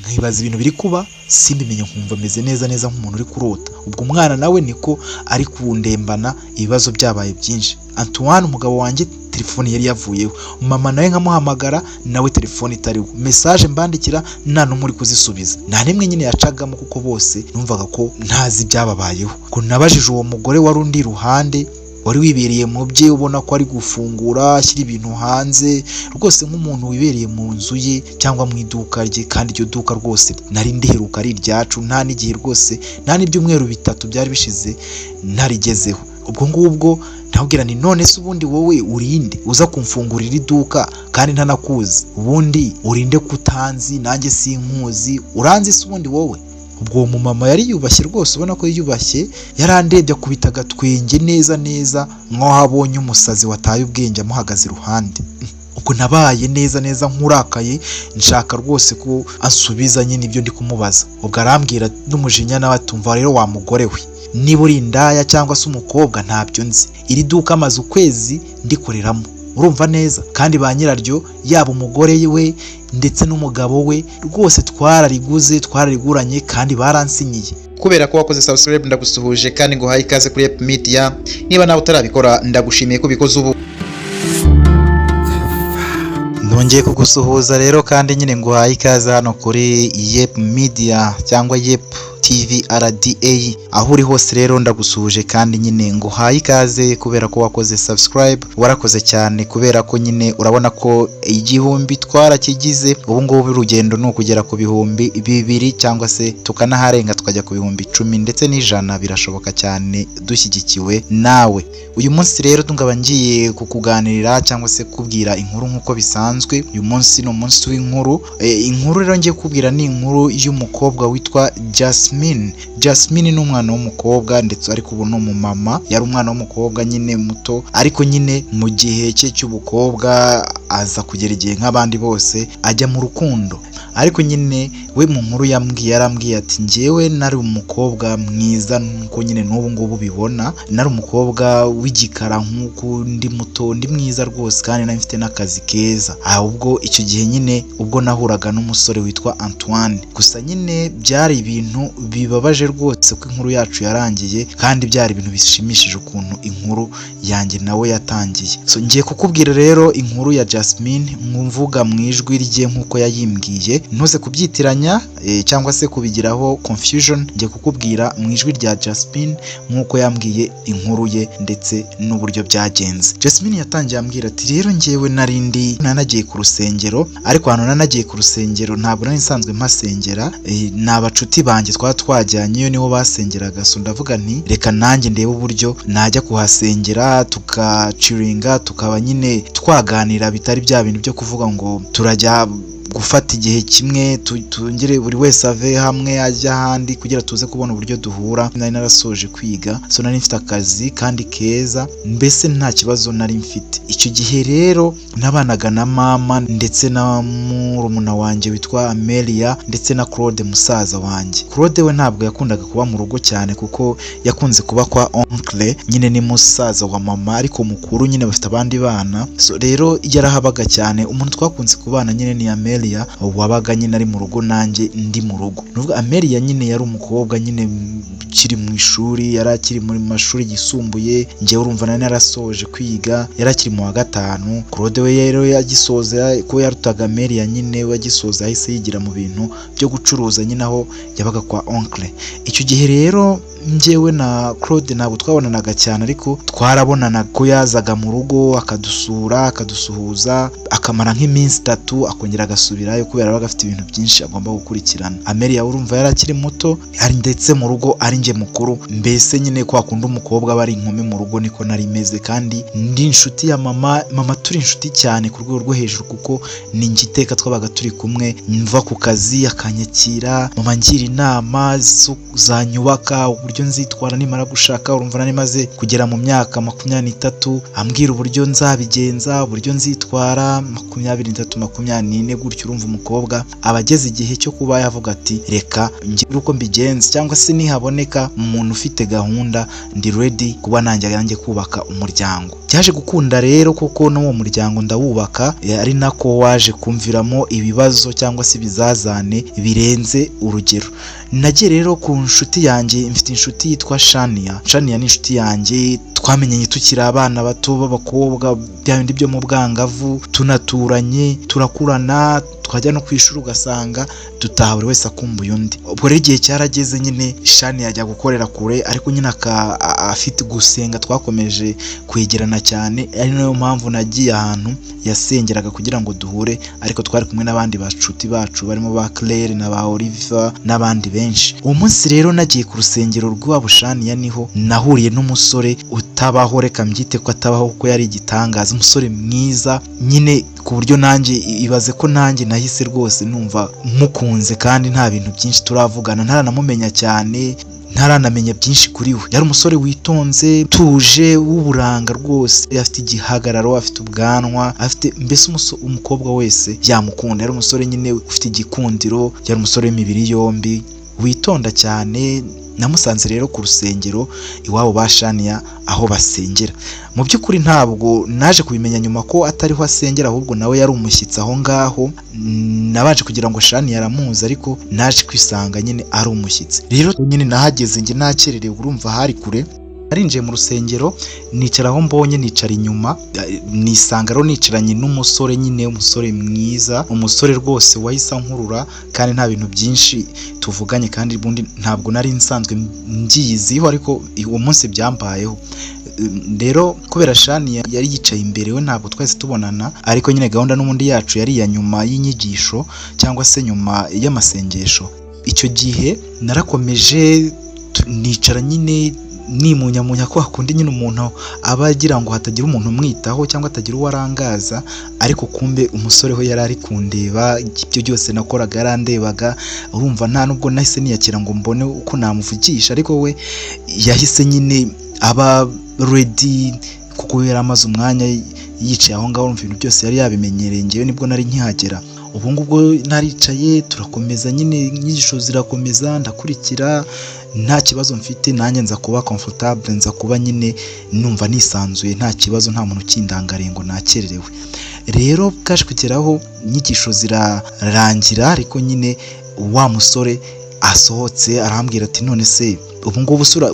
nkibaza ibintu biri kuba simbimenye nkumva meze neza nk'umuntu uri kurota. Ubwo umwana nawe niko ari kundembana, ibibazo byabaye byinshi. Antoine umugabo wanjye telefone yari yavuyeho, mama nawe nkamuhamagara nawe telefone itariho, message mbandikira nta n'umwe uri kuzisubiza, nta nimwe nyine yacagamo kuko bose numvaga ko ntazi byababayeho. Ko nabajije uwo mugore wari undi ruhande wari wibereye mu bye, ubona ko ari gufungura ashyira ibintu hanze rwose nk'umuntu wibereye mu nzu ye cyangwa mu iduka rye, kandi iryo duka rwose nari ndiheruka ari iryacu, nta n'igihe rwose nta n'ibyumweru bitatu byari bishize ntarigezeho. Ubwo ngubwo ndabwira ni none se ubundi wowe urinde uza kumfungurira iduka kandi ntanakuzi, ubundi urinde kutanzi nanjye sinkuzi, uranzi se ubundi wowe? Ubwo uwo mumama yari yubashye rwose, ubona ko yiyubashye, yarandebye akubita agatwenge neza nk'aho abonye umusazi wataye ubwenge amuhagaze iruhande. Ubwo nabaye neza nk'urakaye, nshaka rwose ko ansubiza nyine ibyo ndi kumubaza. Ubwo arambwira n'umujinya nawe atumva rero wa mugore we, niba uri indaya cyangwa se umukobwa ntabyo nzi, iri duka amaze ukwezi ndikoreramo, urumva neza, kandi ba nyiraryo yaba umugore we ndetse n'umugabo we rwose twarariguranye kandi baransinyiye. Kubera ko wakoze subscribe ndagusuhuje kandi ngo haye ikaze kuri Yep Media. Niba nawe utarabikora ndagushimiye ko bikoze ubu. Nongeye kugusuhuza rero kandi nyine ngo haye ikaze hano kuri Yep Media cyangwa Yep TV RDA, aho uri hose rero ndagusuhuje kandi nyine ngo haye ikaze kubera ko wakoze subscribe, warakoze cyane kubera ko nyine urabona ko igihumbi twarakigize. Ubu ngubu urugendo ni ukugera ku bihumbi 200 cyangwa se tukanaharenga tukajya ku bihumbi 10 ndetse n'ijana, birashoboka cyane dushyigikiwe nawe. Uyu munsi rero tungaba ngiye kukuganirira cyangwa se kubwira inkuru nk'uko bisanzwe. Uyu munsi ni umunsi w'inkuru. Inkuru rero ngiye kubwira ni inkuru y'umukobwa witwa Jasmine ni umwana w'umukobwa ndetse ariko ubu ni umumama. Yari umwana w'umukobwa nyine muto, ariko nyine mu gihe cye cy'ubukobwa aza kugera igihe nk'abandi bose ajya mu rukundo. Ariko nyine we mu nkuru yarambwiye ati njyewe nari umukobwa mwiza nkuko nyine n'ubu ngubu bibona, nari umukobwa w'igikara nkuko ndi muto, ndi mwiza rwose kandi nari mfite n'akazi keza. Ahubwo icyo gihe nyine ubwo nahuraga n'umusore witwa Antoine, gusa nyine byari ibintu bibabaje rwose ko inkuru yacu yarangiye, kandi byari ibintu bishimishije ukuntu inkuru yanjye nawe yatangiye. So ngiye kukubwira rero inkuru ya Jasmine mvuga mu ijwi rye nkuko yayimbwiye, ntuze kubyitiranya cyangwa se kubigiraho confusion. Ngiye kukubwira mu ijwi rya Jasmine nkuko yambwiye inkuru ye ndetse n'uburyo byagenze. Jasmine yatangiye ambwira ati rero njyewe nanagiye ku rusengero, ariko hano nanagiye ku rusengero ntabwo nari nsanzwe mpasengera, ni abacuti banjye twajyanye iyo niho basengeraga. So ndavuga nti reka nanjye ndebe uburyo najya kuhasengera tukaciringa, tukaba nyine twaganira bitari bya bintu byo kuvuga ngo turajya gufata igihe kimwe tungere buri wese ave hamwe ajya ahandi kugira tuze kubona uburyo duhura. Nari narasoje kwiga, so nari mfite akazi kandi keza, mbese nta kibazo nari mfite. Icyo gihe rero nabanaga na mama ndetse na murumuna wanjye witwa Amelia ndetse na Claude musaza wanjye. Claude we ntabwo yakundaga kuba mu rugo cyane kuko yakunze kuba kwa oncle, nyine ni musaza wa mama ariko mukuru, nyine bafite abandi bana. So rero yarahabaga cyane. Umuntu twakunze kubana nyine ni Amelia wabaga nyine ari mu rugo nanjye ndi mu rugo. Nuvuga Amelia nyine yari umukobwa nyine kiri mu ishuri, yari akiri muri mashuri yisumbuye, njyewe urumva nari narasoje kwiga, yari akiri mu wa 5. Claude we rero yagisoza ko yarutaga Amelia, nyine we yagisoza ahise yigira mu bintu byo gucuruza nyine aho yabaga kwa oncle. Icyo gihe rero njyewe na Claude ntabwo twabonanaga cyane, ariko twarabonana ko yazaga mu rugo akadusura akadusuhuza, akamara nk'iminsi 3 akongera agasubirayo kubera abaga afite ibintu byinshi agomba gukurikirana. Amelia urumva yari akiri muto, ari ndetse mu rugo ari nje mukuru, mbese nyine kwa kundi umukobwa bari inkumi mu rugo niko nari meze. kandi ndi inshuti ya mama turi inshuti cyane ku rwego rwo hejuru, kuko ni ngiteka twabaga turi kumwe, mva ku kazi akanyakira, mama ngira inama zanyubaka uburyo nzitwara nimara gushaka. Urumva nari maze kugera mu myaka 23, ambwira uburyo nzabigenza, uburyo nzitwara 23 24 gutyo urumva umukobwa aba ageze igihe cyo kuba yavuga ati reka ngire uko mbigenza, cyangwa se nihaboneka umuntu ufite gahunda ndi ready kuba nanjye kubaka umuryango. Byaje gukunda rero kuko n'uwo muryango ndawubaka, ari nako waje kumviramo ibibazo cyangwa se ibizazane birenze urugero. Nagiye rero ku nshuti yanjye, mfite inshuti yitwa Shania ni inshuti yanjye, twamenyanye tukiri abana bato b'abakobwa, bya bindi byo mu bwangavu, tunaturanye turakurana, twajya no kwishura ugasanga dutaha buri wese akumbuye undi. Ubwo rero igihe cyarageze nyine Shani yajya gukorera kure, ariko nyine afite gusenga, twakomeje kwegerana cyane, ari nayo mpamvu nagiye ahantu yasengeraga kugira ngo duhure, ariko twari kumwe n'abandi bashuti bacu barimo ba Claire na ba Oliver n'abandi benshi. Uwo munsi rero nagiye ku rusengero rw'iwabo Shania, niho nahuriye n'umusore utabaho, reka mbyite ko atabaho kuko yari igitangaza, umusore mwiza nyine ku buryo nanjye ibaze ko nanjye nahise rwose numva mukunze, kandi nta bintu byinshi turavugana, ntaranamumenya cyane, ntaranamenya byinshi kuri we. Yari umusore witonze, tuje, w'uburanga rwose, afite igihagararo, afite ubwanwa, afite mbese umukobwa wese yamukunda. Yari umusore nyine ufite igikundiro, yari umusore w'imibiri yombi, witonda cyane. Namusanze rero ku rusengero iwabo ba Shania aho basengera. Mu by'ukuri ntabwo naje kubimenya nyuma ko atariho asengera, ahubwo nawe yari umushyitsi aho ngaho. Nabanje kugira ngo Shania aramuzi, ariko naje kwisanga nyine ari umushyitsi. Rero nyine nahageze njye nakererewe, urumva hari kure. Narinjiye mu rusengero, nicara aho mbonye, nicara inyuma, nisanga rero nicaranye n'umusore nyine, umusore mwiza, umusore rwose wahise ankurura, kandi nta bintu byinshi tuvuganye, kandi ubundi ntabwo nari nsanzwe mbyiyiziho, ariko uwo munsi byambayeho. Rero kubera Shania yari yicaye imbere, we ntabwo twese tubonana, ariko nyine gahunda n'ubundi yacu yari iya nyuma y'inyigisho cyangwa se nyuma y'amasengesho. Icyo gihe narakomeje nicara nyine nimunyamunya, ko hakundi nyine umuntu aba agira ngo hatagira umuntu umwitaho cyangwa atagira uwo arangaza, ariko kumbe umusore ho yari ari kundeba, ibyo byose nakoraga yarandebaga. Urumva nta nubwo nahise niyakira ngo mbone uko namuvugisha, ariko we yahise nyine aba ready kuko yari amaze umwanya yicaye aho ngaho, urumva ibintu byose yari yabimenyereye, ngewe nibwo nari nkihagera. Ubu ngubwo naricaye, turakomeza nyine, inyigisho zirakomeza, ndakurikira, nta kibazo mfite, nanjye nza kuba comfortable, nza kuba nyine numva nisanzuye, nta kibazo, nta muntu ukindangariye ngo nakererewe. Rero bwaje kugeraho inyigisho zirarangira, ariko nyine wa musore asohotse arambwira ati none se ubu ngubu usura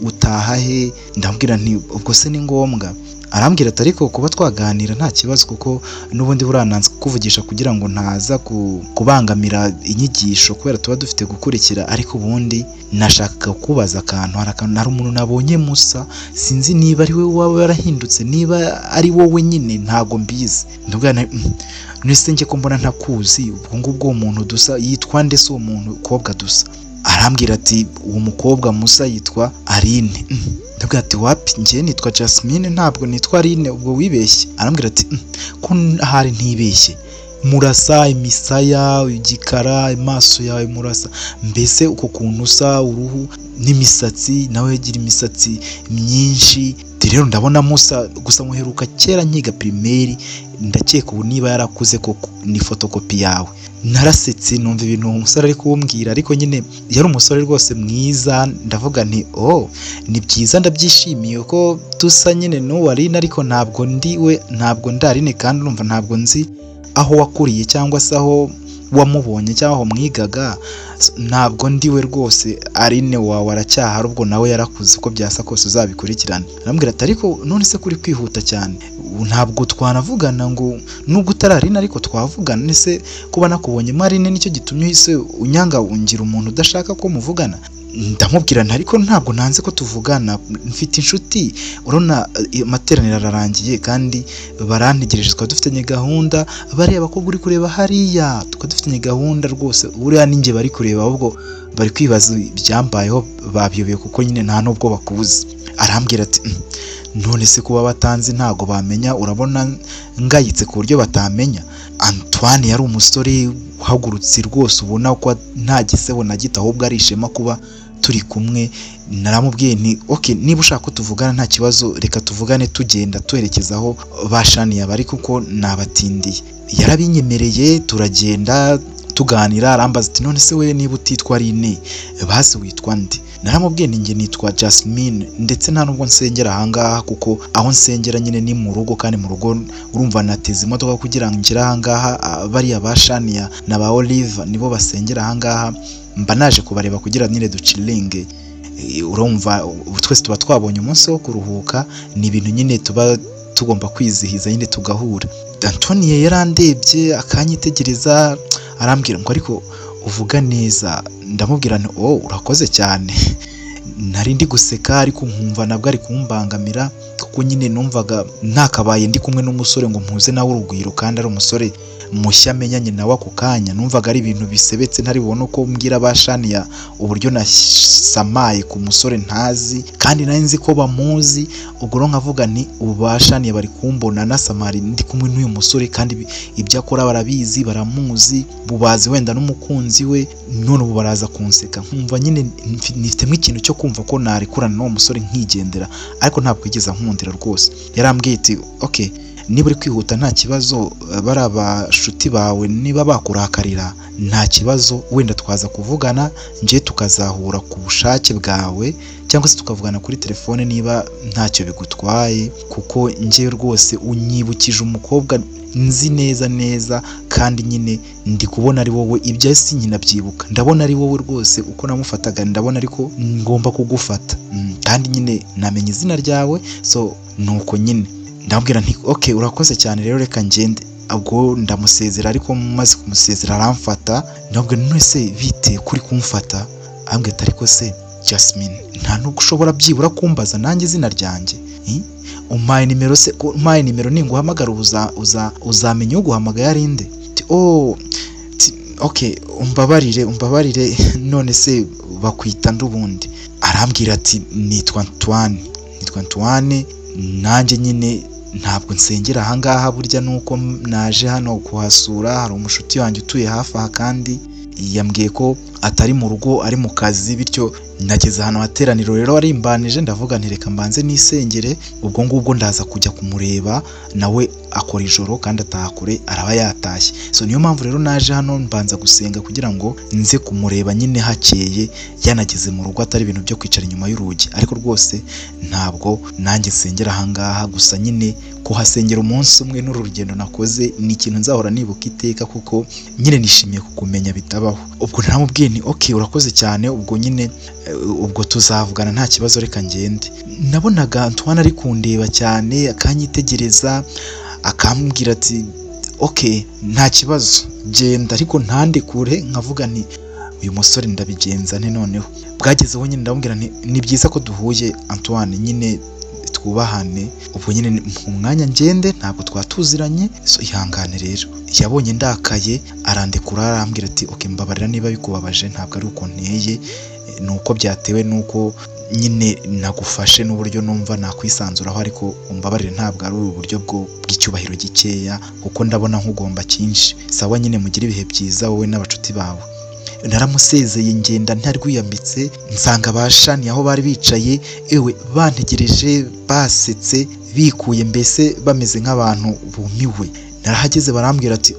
utaha he? Ndambwira nti ubwo se ni ngombwa? Arambwira ati ariko kuba twaganira nta kibazo, kuko n'ubundi burananze kukuvugisha kugira ngo ntaza kubangamira inyigisho, kubera tuba dufite gukurikira, ariko ubundi nashakaga kubaza akantu. Hari umuntu nabonye musa, sinzi niba ari we waba yarahindutse, niba ari wowe nyine ntago mbizi. Ndabwira nese njye ko mbona ntakuzi, ubwo ngubwo uwo muntu dusa yitwa nde? Se uwo muntu kobwa dusa? Arambwira ati uwo mukobwa musa yitwa Aline. Ndabwira ati wapi, njye nitwa Jasmine, ntabwo nitwa Aline, ubwo wibeshye. Arambwira ati ko ahari ntibeshye, murasa, imisaya, igikara, amaso yawe murasa, mbese uko kuntu usa, uruhu n'imisatsi, nawe yagira imisatsi myinshi. Rero ndabona musa, gusa muheruka kera nkiga primaire, ndakeka ubu niba yarakuze koko ni fotokopi yawe. Narasetse numva ibintu umusore ari kumbwira, ariko nyine yari umusore rwose mwiza. Ndavuga nti ni byiza, ndabyishimiye ko dusa nyine n'uwo Aline, ariko ntabwo ndiwe, ntabwo ndarine, kandi urumva ntabwo nzi aho wakuriye cyangwa se aho wamubonye cyangwa aho mwigaga, ntabwo ndiwe rwose. Aline wawe aracyahari, ubwo nawe yarakuze, uko byasa kose uzabikurikirana. Arambwira ati ariko none se kuri kwihuta cyane, ntabwo twanavugana ngo nubwo utari Aline ariko twavugana? Nese kuba nakubonyemo Aline nicyo gitumye uhise unyanga ungira umuntu udashaka ko muvugana? Ndamubwira nti ariko ntabwo nanze ko tuvugana, mfite inshuti, urabona amateraniro ararangiye kandi barantegereje, twaba dufitanye gahunda, bareba ko uri kureba hariya, twaba dufitanye gahunda rwose, buriya ninjye bari kureba, ahubwo bari kwibaza ibyambayeho, babiyobeye kuko nyine nta nubwo bakuzi. Arambwira ati none se kuba batanzi ntago bamenya? Urabona ngayitse ku buryo batamenya? Antoine yari umusore uhagurutse rwose, ubona ko nta gisebo na gito, ahubwo ari ishema kuba turi kumwe. naramubwiye nti okay, niba ushaka ko tuvugana nta kibazo, reka tuvugane tugenda twerekeza aho bashaniye bari kuko nabatindiye. Yarabinyemereye, turagenda tuganira, arambaza ati none se we niba utitwa Rine basi witwa nde? Naramubwiye nti nitwa Jasmine, ndetse nta nubwo nsengera ahangaha kuko aho nsengera nyine ni mu rugo, kandi mu rugo urumva nateze imodoka kugira ngo ngire ahangaha. Bariya bashaniya na ba Olive nibo basengera ahangaha, mba naje kubareba kugira nyine ducilinge. Urumva twese tuba twabonye umunsi wo kuruhuka, ni ibintu nyine tuba tugomba kwizihiza nyine tugahura. Antonia yarandebye akanyitegereza, arambwira ngo ariko uvuga neza. Ndamubwira nti urakoze cyane. Nari ndi guseka ariko nkumva nabwo ari kumbangamira kuko nyine numvaga ntakabaye ndi kumwe n'umusore ngo mpuze nawe urugwiro, kandi ari umusore mushya amenyanye nawe ako kanya. Numvaga ari ibintu bisebetse, ntari bubone uko mbwira bashaniya uburyo nasamaye ku musore ntazi kandi nari nzi ko bamuzi. Ubwo rero nkavuga nti ubu bashaniya bari kumbona nasamari ndi kumwe n'uyu musore, kandi ibyo akora barabizi, baramuzi, bubazi wenda n'umukunzi we, none ubu baraza kunseka. Nkumva nyine nifitemo ikintu cyo kumva ko narikurana n'uwo musore nkigendera, ariko ntabwo yigeze ankundira rwose. Yarambwiye ati okay, niba uri kwihuta nta kibazo, bari abashuti bawe niba bakurakarira nta kibazo, wenda twaza kuvugana nje tukazahura ku bushake bwawe, cyangwa se tukavugana kuri telefone niba ntacyo bigutwaye, kuko nje rwose unyibukije umukobwa nzi neza, kandi nyine ndi kubona ari wowe. Ibyo si nyina byibuka, ndabona ari wowe rwose, uko namufataga ndabona ariko ngomba kugufata, kandi nyine namenye izina ryawe, so nuko nyine ndamubwira nti okay, urakoze cyane rero reka ngende. Ubwo ndamusezera, ariko maze kumusezera aramfata. Ndamubwira none se bite kuri kumfata? Ambwira ariko se Jasmine, nta nubwo ushobora byibura kumbaza nanjye izina ryanjye? Umpaye nimero se? Umpaye nimero ninguhamagara uzamenya uguhamagaye ari nde? Okay, umbabarire none se bakwita ndubundi? Arambwira ati nitwa Antoine. Nanjye nyine ntabwo nsengera ahangaha, burya nuko naje hano kuhasura, hari umushuti wanjye utuye hafi aha, kandi yambwiye ko atari mu rugo ari mu kazi, bityo nageze ahantu hateraniro rero arimbanije. Ndavuga nti reka mbanze nisengere, ubwo ngubwo ndaza kujya kumureba. Nawe akora ijoro kandi ataha kure, araba yatashye. So niyo mpamvu rero naje hano mbanza gusenga kugira ngo nze kumureba nyine hakeye, yanageze mu rugo, atari ibintu byo kwicara inyuma y'urugi. Ariko rwose ntabwo nanjye nsengera ahangaha, gusa nyine kuhasengera umunsi umwe n'urugendo nakoze ni ikintu nzahora nibuka iteka, kuko nyine nishimiye kukumenya bitabaho. Ubwo naramubwiye nti okay, urakoze cyane, ubwo nyine ubwo tuzavugana nta kibazo, reka ngende. Nabonaga Antoine ari kundeba cyane, akanyitegereza, akambwira ati okay, nta kibazo genda, ariko ntandekure. Nkavuga nti uyu musore ndabigenza nte noneho? Bwagezeho nyine ndamubwira nti ni byiza ko duhuye Antoine, nyine twubahane. Ubwo nyine mu mwanya ngende, ntabwo twatuziranye, so ihangane rero. Yabonye ndakaye arandekura, arambwira ati okay, mbabarira niba bikubabaje, ntabwo ari uko nteye, nuko byatewe nuko nyine nagufashe n'uburyo numva nakwisanzuraho, ariko umbabarire ntabwo ari uburyo bw'icyubahiro gikeya, kuko ndabona nkugomba cyinshi. Sawa nyine mugire ibihe byiza wowe n'abacuti bawe. Naramusezeye ngenda ntarwiyambitse, nsanga bashaniye aho bari bicaye, ewe bantegereje, basetse, bikuye, mbese bameze nk'abantu bumiwe. Narahageze barambwira ati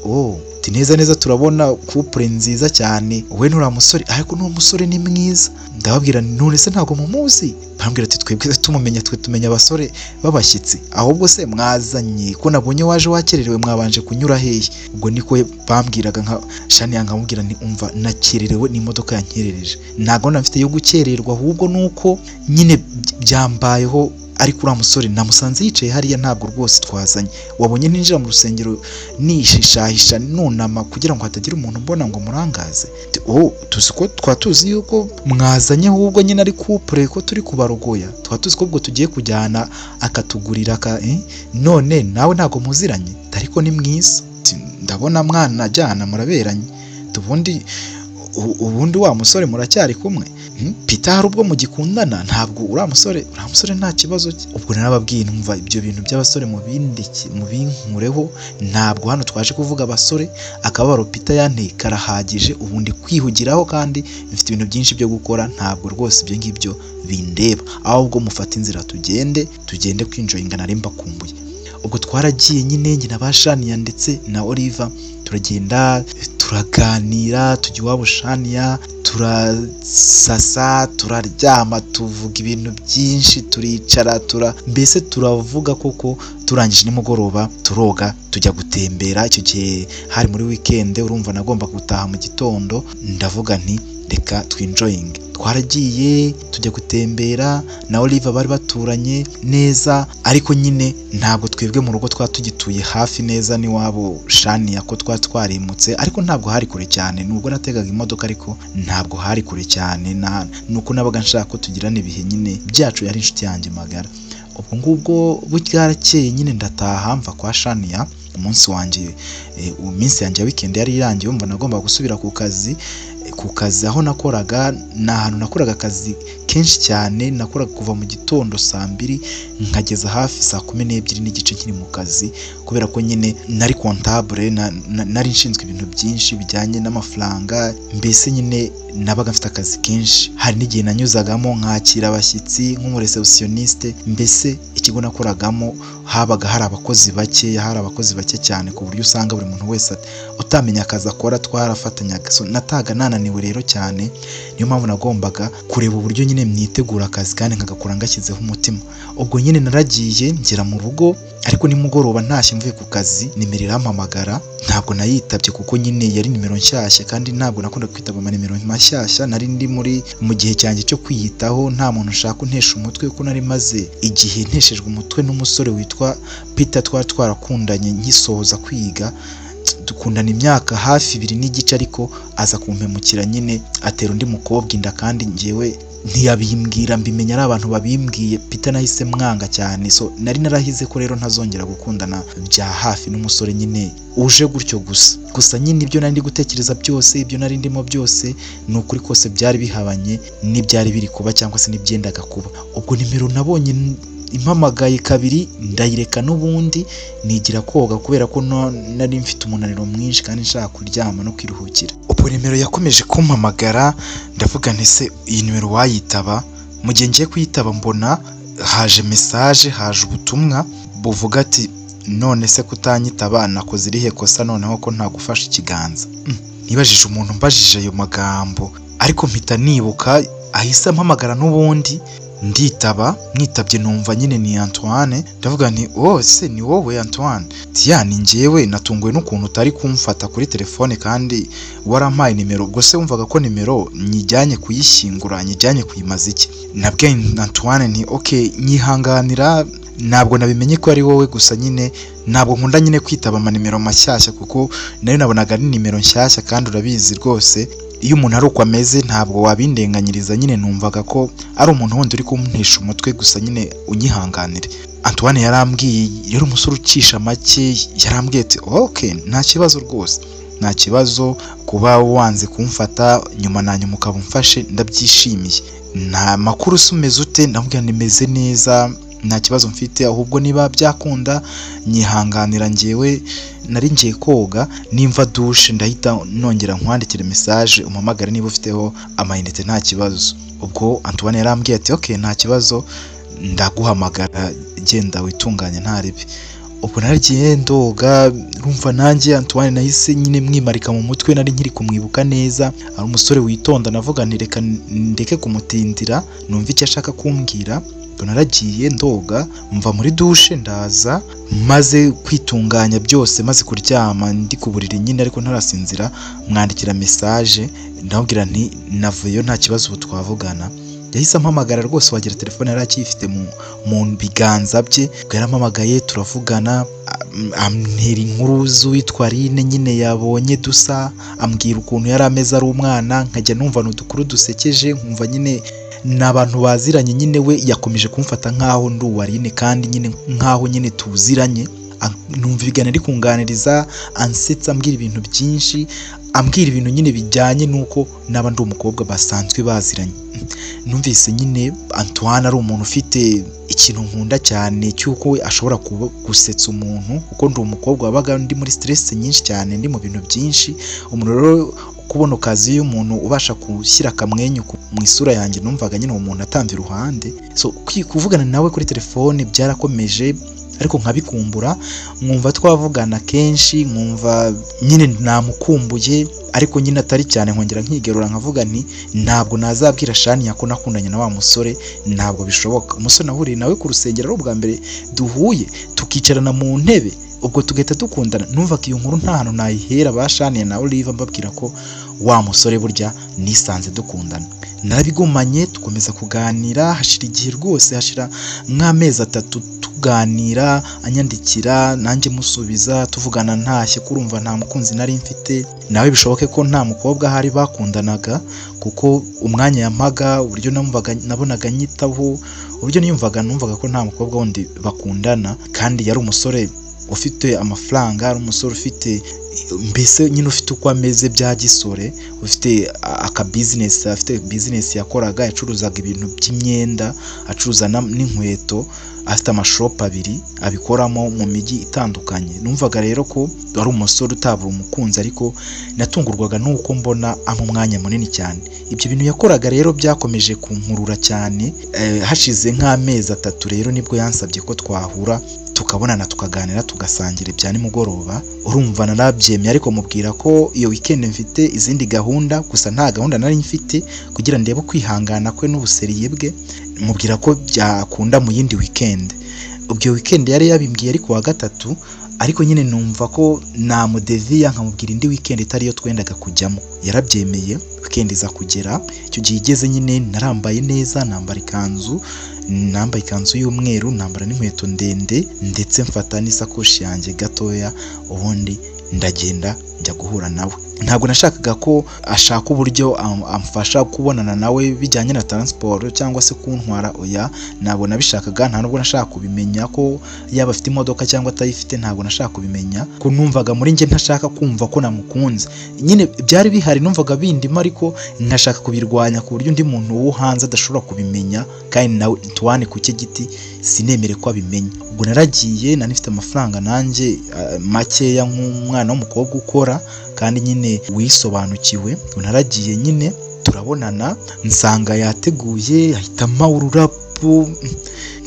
neza turabona couple nziza cyane, wowe n'uriya musore, ariko n'uwo musore ni mwiza. Ndababwira none se ntabwo mumuzi? Barambwira ati twebwe tumumenya, twe tumenya abasore babashyitsi, ahubwo se mwazanye ko nabonye waje wakererewe, mwabanje kunyura hehe? Ubwo niko bambwiraga nka shani yangamubwira nti umva nakererewe n'imodoka yankerereje, ntago nafite yo gukererwa, ahubwo nuko nyine byambayeho. Ariko uriya musore namusanze yicaye hariya, ntabwo rwose twazanye. Wabonye ninjira mu rusengero nishishahisha nunama kugira ngo hatagira umuntu mbona ngo murangaze? Tuzi ko twatuzi yuko mwazanye, ahubwo nyine ari couple ko turi kubarogoya, twatuzi ko ubwo tugiye kujyana akatugurira none nawe ntabwo muziranye? Ariko ni mwiza, ndabona mwana ajyana muraberanye. Tubundi ubundi wa musore muracyari kumwe? Peter hari ubwo mugikundana? Ntabwo uriya musore nta kibazo cye. Ubwo narababwiye numva ibyo bintu by'abasore mu binkureho, ntabwo hano twaje kuvuga abasore. Akababaro Peter yanteye karahagije, ubundi kwihugiraho kandi mfite ibintu byinshi byo gukora, ntabwo rwose ibyo ngibyo bindeba, ahubwo mufata inzira tugende kwinjoyinga, nari mbakumbuye. Ubwo twaragiye nyine njye na Bashania ndetse na Oliver, turagenda turaganira, tujya iwabo Shania, turasasa, turaryama, tuvuga ibintu byinshi, turicara, mbese turavuga koko. Turangije nimugoroba turoga, tujya gutembera. Icyo gihe hari muri weekend, urumva nagomba gutaha mu gitondo, ndavuga nti reka twinjoyinge. Twaragiye tujya gutembera na Oliver, bari baturanye neza, ariko nyine ntabwo twebwe mu rugo tugituye hafi neza n'iwabo Shania, ko twarimutse, ariko ntabwo hari kure cyane. Nubwo nategaga imodoka ariko ntabwo hari kure cyane, nuko nabaga nshaka ko tugirana ibihe nyine byacu. Yari inshuti yanjye magara. Ubwo ngubwo bwarakeye nyine ndataha mva kwa Shania. Iminsi yanjye ya weekend yari irangiye, umva nagomba gusubira ku kazi aho nakoraga. Ni ahantu nakoraga akazi kenshi cyane, nakoraga kuva mu gitondo saa 2 nkageza hafi saa 12 n'igice nkiri mu kazi, kubera ko nyine nari comptable, nari nshinzwe ibintu byinshi bijyanye n'amafaranga. Mbese nyine nabaga mfite akazi kenshi. Hari n'igihe nanyuzagamo nkakira abashyitsi nk'umureceptioniste. Mbese ikigo nakoragamo habaga hari abakozi bake cyane, ku buryo usanga buri muntu wese utamenya akazi akora twarafatanyaga. Nataga nananiwe rero cyane, niyo mpamvu nagombaga kureba uburyo nyine mwitegura akazi kandi nkagakora ngashyizeho umutima. Ubwo nyine naragiye ngera mu rugo, ariko nimugoroba ntashye mvuye ku kazi, nimero irampamagara. Ntabwo nayitabye kuko nyine yari nimero nshyashya, kandi ntabwo nakunda kwitaba amanimero mashyashya. Nari ndi mu gihe cyanjye cyo kwiyitaho, nta muntu ushaka kuntesha umutwe, kuko nari maze igihe nteshejwe umutwe n'umusore witwa Peter. Twarakundanye nkisohoza kwiga, dukundana imyaka hafi 2 n'igice, ariko aza kumpemukira nyine, atera undi mukobwa inda, kandi njyewe ntiyabimbwira, mbimenya ari abantu babimbwiye. Peter nahise mwanga cyane, nari narahize ko rero ntazongera gukundana bya hafi n'umusore nyine uje gutyo gusa nyine ibyo nari ndi gutekereza byose, ibyo nari ndimo byose, ni ukuri kose byari bihabanye n'ibyari biri kuba cyangwa se n'ibyendaga kuba. Ubwo nimero nabonye impamagaye 2, ndayireka n'ubundi nigira koga, kubera ko nari mfite umunaniro mwinshi kandi nshaka kuryama no kwiruhukira. Ubwo nimero yakomeje kumpamagara, ndavuga nti se iyi nimero wayitaba? Mu gihe ngiye kuyitaba mbona haje message, haje ubutumwa buvuga ati none se kutanyitaba nakoze irihe kosa noneho ko ntagufasha ikiganza? Nibajije umuntu mbajije ayo magambo, ariko mpita nibuka ahise ampamagara n'ubundi nditaba. Mwitabye numva nyine ni Antoine, ndavuga nti se ni wowe Antoine? Ni njyewe. Natunguwe n'ukuntu utari kumfata kuri telefone kandi warampaye nimero. Ubwo se wumvaga ko nimero nyijyanye kuyishyingura, nyijyanye kuyimaza iki? Nabwiye Antoine nti okay, nyihanganira, ntabwo nabimenye ko ari wowe, gusa nyine ntabwo nkunda nyine kwitaba amanimero mashyashya, kuko nayo nabonaga ari nimero nshyashya, kandi urabizi rwose iyo umuntu ari uko ameze ntabwo wabindenganyiriza. Nyine numvaga ko ari umuntu wundi uri kuntesha umutwe, gusa nyine unyihanganire. Antoine yarambwiye, yari umusore ucisha make, yarambwiye ati okay, nta kibazo rwose, nta kibazo kuba wanze kumfata, nyuma na nyuma ukaba umfashe, ndabyishimiye. Nta makuru umeze ute? Ndamubwira nimeze neza, nta kibazo mfite, ahubwo niba byakunda nyihanganira, njyewe nari ngiye koga, nimva douche ndahita nongera nkwandikira message umpamagare niba ufiteho amayinite, nta kibazo. Ubwo Antoine yarambwiye ati okay, nta kibazo, ndaguhamagara, genda witunganye ntaribi. Ubwo naragiye ndoga, rumva nanjye Antoine nahise nyine mwimarika mu mutwe, nari nkiri kumwibuka neza. Ari umusore witonda, navuga nti reka ndeke kumutindira numva icyo ashaka kumbwira. Naragiye ndoga, mva muri douche, ndaza maze kwitunganya byose, maze kuryama ndi ku buriri nyine ariko ntarasinzira, mwandikira message ndamubwira nti navuyeyo nta kibazo, ubu twavugana. Yahise ampamagara rwose, wagira telefone yari akifite mu biganza bye. Yarampamagaye turavugana, antera inkuru z'uwitwa Rine nyine yabonye dusa, ambwira ukuntu yari ameze ari umwana, nkajya numva n'udukuru dusekeje, nkumva nyine n'abantu baziranye. Nyine we yakomeje kumfata nkaho ndi uwarine, kandi nyine nkaho nyine tuziranye. numva ibiganiro ari kunganiriza, ansetsa, ambwira ibintu byinshi, ambwira ibintu nyine bijyanye n'uko naba ndi umukobwa basanzwe baziranye. Numvise nyine Antoine ari umuntu ufite ikintu nkunda cyane cy'uko we ashobora gusetsa umuntu, kuko ndi umukobwa wabaga ndi muri stress nyinshi cyane, ndi mu bintu byinshi. Umuntu rero kubona okazi y'umuntu ubasha gushyira akamwenyu mu isura yanjye, numvaga nyine uwo muntu atamva iruhande. So kuvugana nawe kuri telefone byarakomeje, ariko nkabikumbura, nkumva twavugana kenshi, nkumva nyine namukumbuye, ariko nyine atari cyane. Nkongera nkigerura nkavuga nti ntabwo nazabwira Shania ko nakundanye na wa musore, ntabwo bishoboka. Umusore nahuriye nawe ku rusengero ari ubwa mbere duhuye, tukicarana mu ntebe, ubwo tugahita dukundana. Numvaga iyo nkuru nta hantu nayihera ba Shania na Olive mbabwira ko wa musore burya nisanze dukundana. Narabigumanye, tukomeza kuganira, hashira igihe rwose, hashira nk'amezi 3 tuganira, anyandikira nanjye musubiza, tuvugana ntashye, kurumva nta mukunzi nari mfite, nawe bishoboke ko nta mukobwa hari bakundanaga, kuko umwanya yampaga, uburyo nabonaga nyitaho, uburyo numvaga ko nta mukobwa wundi bakundana. Kandi yari umusore ufite amafaranga, ari umusore ufite mbese nyine ufite uko ameze bya gisore, ufite afite business yakoraga, yacuruzaga ibintu by'imyenda, acuruza n'inkweto, afite amashop 2 abikoramo mu mijyi itandukanye. Numvaga rero ko ari umusore utabura umukunzi, ariko natungurwaga nuko mbona mu mwanya munini cyane. Ibyo bintu yakoraga rero byakomeje kunkurura cyane. Hashize nk'amezi 3 rero nibwo yansabye ko twahura tukabonana, tukaganira, tugasangira ibya nimugoroba. Urumva narabyemye, ariko mubwira ko iyo weekend mfite izindi gahunda, gusa nta gahunda nari mfite, kugira ndebe kwihangana kwe n'ubuseriye bwe. Mubwira ko byakunda mu yindi weekend. Ubwo weekend yari yabimbwiye ariko wa 3, ariko nyine numva ko namudeviya nkamubwira indi weekend itari yo twendaga kujyamo. Yarabyemeye, weekend iza kugera. Icyo gihe igeze nyine narambaye neza, nambaye ikanzu y'umweru, nambara n'inkweto ndende, ndetse mfata n'isakoshi yanjye gatoya, ubundi ndagenda njya guhura nawe. Ntabwo nashakaga ko ashaka uburyo amfasha kubonana nawe bijyanye na transport cyangwa se kuntwara, oya, ntabwo nabishakaga. Nta nubwo nashaka kubimenya ko yaba afite imodoka cyangwa atayifite, ntabwo nashaka kubimenya, ko numvaga muri njye ntashaka kumva ko namukunze. Nyine byari bihari, numvaga bindimo, ariko ntashaka kubirwanya ku buryo undi muntu wo hanze adashobora kubimenya, kandi nawe Antoine ku cye giti sinemere ko abimenya. Ubwo naragiye, nanifite amafaranga nanjye makeya nk'umwana w'umukobwa ukora kandi nyine wisobanukiwe. Naragiye nyine turabonana, nsanga yateguye, ahitamo ururabo,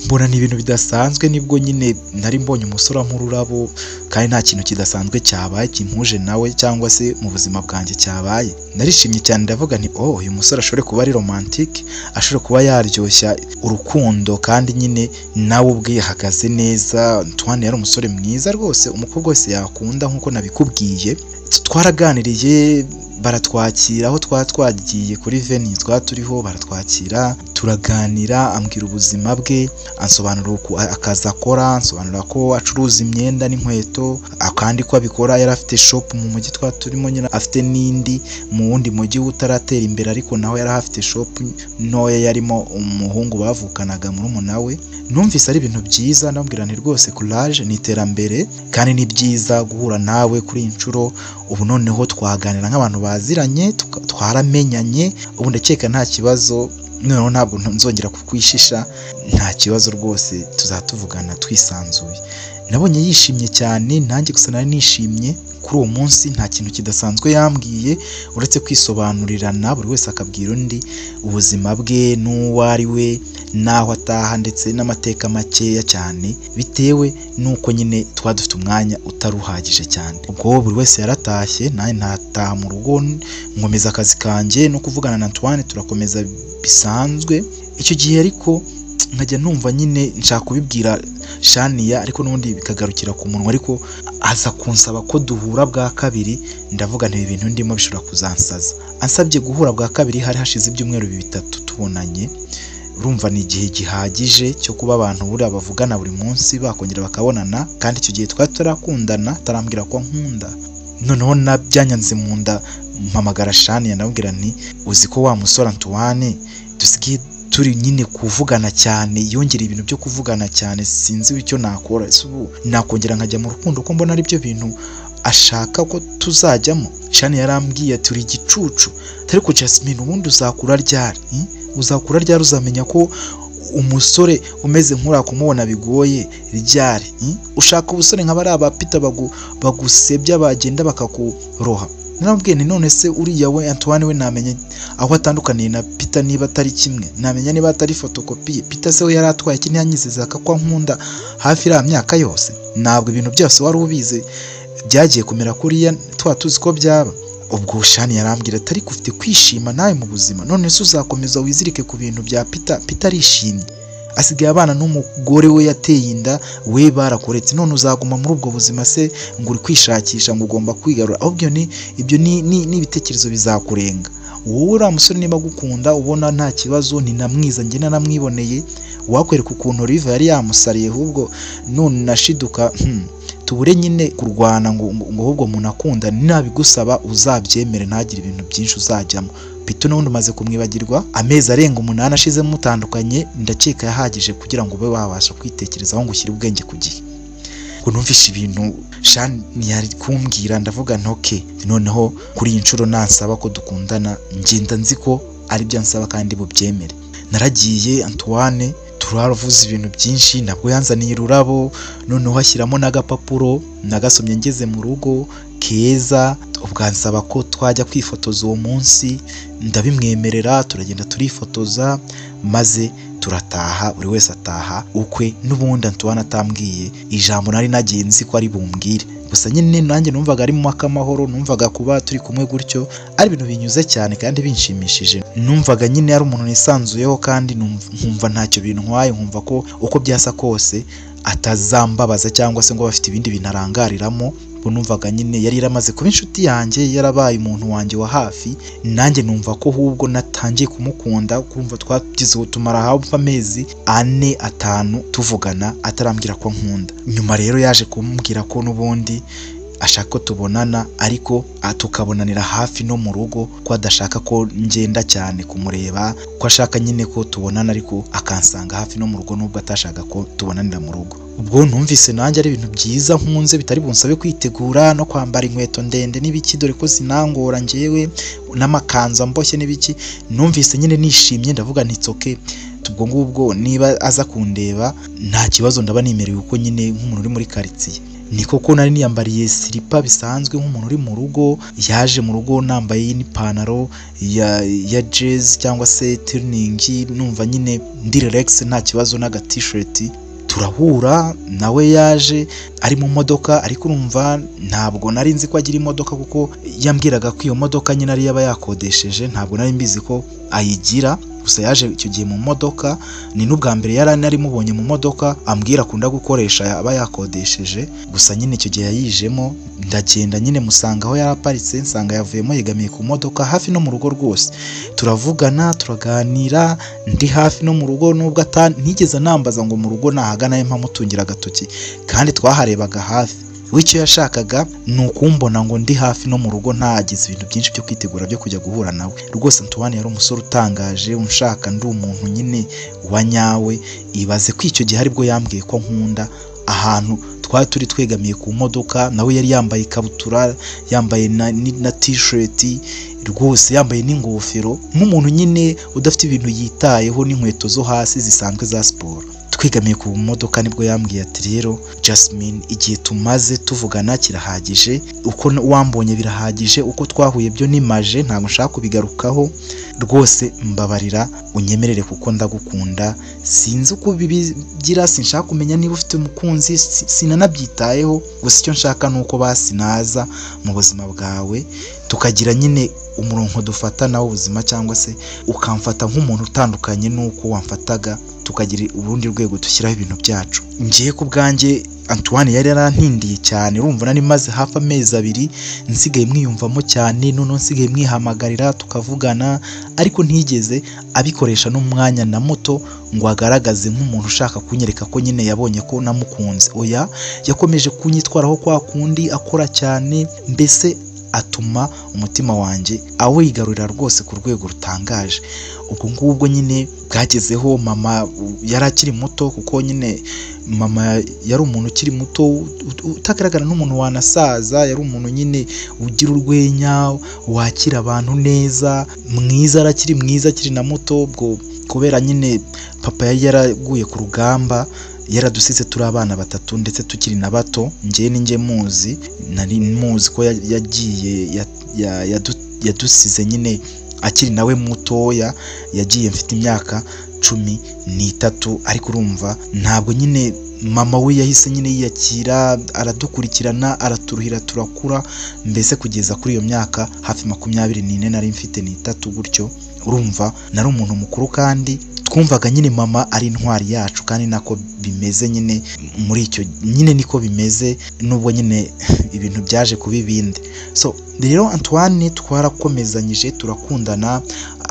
mbona ni ibintu bidasanzwe. Nibwo nyine nari mbonye umusore nk'ururabo, kandi nta kintu kidasanzwe cyabaye kimpuje nawe cyangwa se mu buzima bwanjye cyabaye. Narishimye cyane, ndavuga nti uyu musore ashobore kuba ari romantique, ashobore kuba yaryoshya urukundo, kandi nyine nawe ubwe yahagaze neza. Antoine yari umusore mwiza rwose, umukobwa wese yakunda nk'uko nabikubwiye. Twaraganiriye, baratwakira aho twagiye kuri venue turiho, baratwakira, turaganira, ambwira ubuzima bwe, ansobanurira uko akazi akora, ansobanurira ko acuruza imyenda n'inkweto, akandi ko abikora. Yari afite shop mu mujyi turimo nyine, afite n'indi mu wundi mujyi utaratera imbere, ariko naho yari afite shop ntoya yarimo umuhungu bavukanaga murumuna we. Numvise ari ibintu byiza, ndambwira nti rwose courage, ni iterambere kandi ni byiza guhura nawe kuri inshuro. Ubu noneho twaganira nk'abantu baziranye, twaramenyanye, ubu ndakeka nta kibazo, noneho ntabwo nzongera kukwishisha, nta kibazo rwose, tuzatuvugana twisanzuye. Nabonye yishimye cyane, nanjye gusa nari nishimye. Kuri uwo munsi nta kintu kidasanzwe yambwiye uretse kwisobanurirana, buri wese akabwira undi ubuzima bwe n'uwo ari we, n'aho ataha, ndetse n'amateka makeya cyane, bitewe n'uko nyine dufite umwanya utaruhagije cyane. Ubwo buri wese yaratashye, nanjye ntataha mu rugo, nkomeza akazi kanjye no kuvugana na Antoine, turakomeza bisanzwe. Icyo gihe ariko nkajya numva nyine nshaka kubibwira Shania, ariko n'ubundi bikagarukira ku munwa, ariko aza kunsaba ko duhura bwa kabiri. Ndavuga nti ibintu ndimo bishobora kuzansaza. Ansabye guhura bwa kabiri, hari hashize ibyumweru 3 tubonanye. Urumva ni igihe gihagije cyo kuba abantu buriya bavugana buri munsi, bakongera bakabonana, kandi icyo gihe twari turakundana, tarambwira ko nkunda. Noneho nabyanyanze mu nda, mpamagara Shania, ndabwira nti uzi ko wa musore Antoine dusigaye turi nyine kuvugana cyane, yongera ibintu byo kuvugana cyane, sinzi icyo nakora. Ubu nakongera nkajya mu rukundo ko mbona ari byo bintu ashaka ko tuzajyamo. Shani yarambwiye ati uri igicucu, ariko Jasmine ubundi uzakura ryari? Uzakura ryari uzamenya ko umusore umeze nk'ura kumubona bigoye ryari? Ushaka ubusore nka bari aba Peter bagusebya bagenda bakakuroha. Narambwiye ni none se uriya we Antoine we namenye aho atandukaniye na Peter niba atari kimwe, namenya niba atari photocopy. Peter se we yari atwaye iki ntiyanyizeza akakwa nkunda hafi iriya myaka yose? Ntabwo ibintu byose wari ubizi byagiye kumera kuriya tuzi ko byaba. Ubwo Shani yarambwira atari ufite kwishima nawe mu buzima, none se uzakomeza wizirike ku bintu bya Peter? Peter arishimye, asigaye abana n'umugore we yateye inda, we barakoretse, none uzaguma muri ubwo buzima se ngo uri kwishakisha ngo ugomba kwigarura? Ahubwo ibyo ni ibitekerezo bizakurenga. Wowe uriya musore niba gukunda ubona nta kibazo, ni namwiza njye namwiboneye, wakwereka ukuntu Olive yari yamusariye, ahubwo none nashiduka tubure nyine kurwana ngo ahubwo umuntu akunda nabigusaba uzabyemere, ntagire ibintu byinshi uzajyamo. Peter n'undi umaze kumwibagirwa amezi arenga 8 ashize mutandukanye, ndakeka yahagije kugira ngo ube wabasha kwitekerezaho ngo ushyire ubwenge ku gihe. Ngo numvishe ibintu Shani yari kumbwira, ndavuga ntoke noneho kuri iyi nshuro nansaba ko dukundana ngenda nzi ko ari byo ansaba kandi bubyemere. Naragiye Antoine turavuze ibintu byinshi, nabwo yanzaniye ururabo, noneho ashyiramo n'agapapuro, nagasomye ngeze mu rugo keza. Ubwansaba ko twajya kwifotoza uwo munsi, ndabimwemerera, turagenda turifotoza maze turataha, buri wese ataha ukwe. N'ubundi Antoine atambwiye ijambo nari nagenzi ko ari bumbwire, gusa nyine nanjye numvaga ari mu akamahoro, numvaga kuba turi kumwe gutyo ari ibintu binyuze cyane kandi binshimishije. Numvaga nyine ari umuntu nisanzuyeho kandi nkumva ntacyo bintwaye, nkumva ko uko byasa kose atazambabaza cyangwa se ngo bafite ibindi bintu arangariramo. Numvaga nyine yari yaramaze kuba inshuti yanjye, yarabaye umuntu wanjye wa hafi, nanjye numva ko ahubwo natangiye kumukunda. Kumva twagize utumara hafi amezi 4-5 tuvugana atarambwira ko nkunda. Nyuma rero yaje kumbwira ko n'ubundi ashaka ko tubonana, ariko tukabonanira hafi no mu rugo, ko adashaka ko ngenda cyane kumureba, ko ashaka nyine ko tubonana ariko akansanga hafi no mu rugo, nubwo atashaka ko tubonanira mu rugo. Ubwo numvise nanjye ari ibintu byiza nkunze, bitari bunsabe kwitegura no kwambara inkweto ndende n'ibiki, dore ko zinangora njyewe n'amakanzu amboshye n'ibiki. Numvise nyine nishimye, ndavuga ntitsoke ubwo ngubwo niba aza kundeba nta kibazo, ndaba nimerewe uko nyine nk'umuntu uri muri quartier. Ni koko nari niyambariye silipa bisanzwe nk'umuntu uri mu rugo, yaje mu rugo nambaye n'ipantaro ya jazz cyangwa se turning, numva nyine ndi relax nta kibazo, n'aga t-shirt. Turahura nawe yaje ari mu modoka, ariko urumva ntabwo nari nzi ko agira imodoka, kuko yambwiraga ko iyo modoka nyine ari yaba yakodesheje, ntabwo nari mbizi ko ayigira. Gusa yaje icyo gihe mu modoka, ni n'ubwa mbere yari mubonye mu modoka, ambwira akunda gukoresha yaba yakodesheje. Gusa nyine icyo gihe yayijemo, ndagenda nyine musanga aho yaraparitse, nsanga yavuyemo yegamiye ku modoka hafi no mu rugo rwose. Turavugana turaganira, ndi hafi no mu rugo, nubwo ntigeze nambaza ngo mu rugo nahagana mpamutungira agatoki, kandi twaharebaga hafi. Wicyo yashakaga ni ukumbona ngo ndi hafi no mu rugo, ntagize ibintu byinshi byo kwitegura byo kujya guhura nawe. Rwose Antoine yari umusore utangaje, unshaka ndi umuntu nyine wa nyawe. Ibaze ko icyo gihe aribwo yambwiye ko nkunda, ahantu twari turi twegamiye ku modoka, nawe yari yambaye ikabutura, yambaye na t-shirt, rwose yambaye n'ingofero, nk'umuntu nyine udafite ibintu yitayeho, n'inkweto zo hasi zisanzwe za siporo. Twegamiye ku modoka nibwo yambwiye ati rero Jasmine, igihe tumaze tuvugana kirahagije, uko wambonye birahagije, uko twahuye byo nimaje, ntabwo nshaka kubigarukaho. Rwose mbabarira unyemerere kuko ndagukunda, sinzi uko bibigira, sinshaka kumenya niba ufite umukunzi, sinanabyitayeho. Gusa icyo nshaka ni uko basinaza mu buzima bwawe, tukagira nyine umurongo dufatana w'ubuzima, cyangwa se ukamfata nk'umuntu utandukanye n'uko wamfataga, tukagira urundi rwego dushyiraho ibintu byacu. Ngiye ku bwanjye Antoine yari yarantindiye cyane, urumva nari maze hafi amezi 2 nsigaye mwiyumvamo cyane, none nsigaye mwihamagarira tukavugana, ariko ntigeze abikoresha n'umwanya na muto ngo agaragaze nk'umuntu ushaka kunyereka ko nyine yabonye ko namukunze. Oya, yakomeje kunyitwaraho kwa kundi akora cyane, mbese atuma umutima wanjye awigarurira rwose ku rwego rutangaje. ubwo ngubwo nyine bwagezeho mama yari akiri muto, kuko nyine mama yari umuntu ukiri muto utagaragara n'umuntu wanasaza, yari umuntu nyine ugira urwenya, wakira abantu neza, mwiza, arakiri mwiza akiri na muto. ubwo kubera nyine papa yari yaraguye ku rugamba, yaradusize turi abana batatu ndetse tukiri na bato, njye muzi, nari muzi ko yagiye yadusize nyine akiri nawe mutoya, yagiye mfite imyaka 13, ariko urumva ntabwo nyine mama we yahise nyine yiyakira, aradukurikirana, araturuhira, turakura, mbese kugeza kuri iyo myaka hafi 24 nari mfite n'3 gutyo. urumva nari umuntu mukuru, kandi twumvaga nyine mama ari intwari yacu, kandi nako bimeze nyine muri icyo nyine niko bimeze, nubwo nyine ibintu byaje kuba ibindi. So rero Antoine twarakomezanyije, turakundana,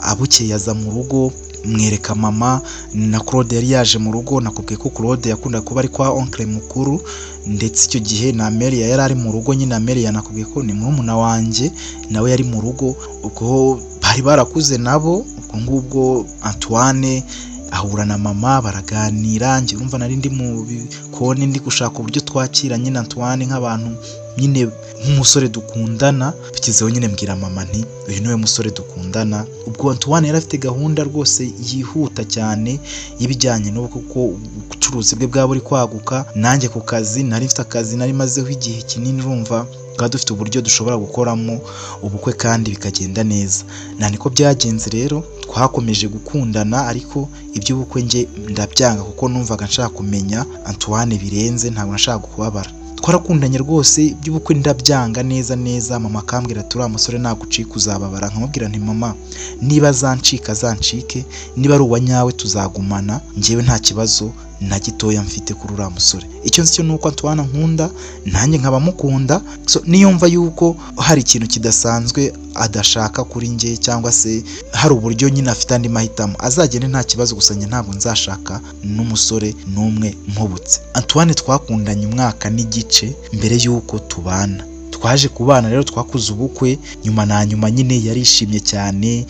abukeye aza mu rugo, mwereka mama na Claude yari yaje mu rugo. nakubwiye ko Claude yakunda kuba ari kwa oncle mukuru, ndetse icyo gihe na Amelia yari ari mu rugo. nyine Amelia nakubwiye ko ni murumuna wanjye, nawe yari mu rugo. ubwo bari barakuze nabo. ubwo ngubwo Antoine ahura na mama, baraganira. njye urumva nari ndi mu bikoni ndi gushaka uburyo twakira nyine Antoine nk'abantu nyine nk'umusore dukundana. bigezeho nyine mbwira mama nti uyu niwe musore dukundana. ubwo Antoine yari afite gahunda rwose yihuta cyane y'ibijyanye no kuko ubucuruzi bwe bwaba buri kwaguka, nanjye ku kazi nari mfite akazi nari mazeho igihe kinini. urumva tukaba dufite uburyo dushobora gukoramo ubukwe kandi bikagenda neza. niko byagenze rero, twakomeje gukundana, ariko iby'ubukwe njye ndabyanga, kuko numvaga nshaka kumenya Antoine birenze, ntabwo nashaka kubabara. twarakundanye rwose, iby'ubukwe ndabyanga neza. mama akambwira ati uriya musore nagucika uzababara. nkamubwira nti mama, niba azancika azancike, niba ari uwa nyawe tuzagumana, njyewe nta kibazo na gitoya mfite kuri uriya musore. icyo nzi cyo ni uko Antoine nkunda, nanjye nkaba mukunda. so niyumva yuko hari ikintu kidasanzwe adashaka kuri njye, cyangwa se hari uburyo nyine afite andi mahitamo, azagende nta kibazo, gusa njye ntabwo nzashaka n'umusore n'umwe mpubutse. Antoine twakundanye umwaka n'igice mbere y'uko tubana. twaje kubana rero, twakuze ubukwe, nyuma na nyuma nyine yarishimye cyane.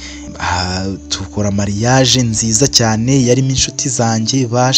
tukora mariage nziza cyane, yarimo inshuti zanjye ba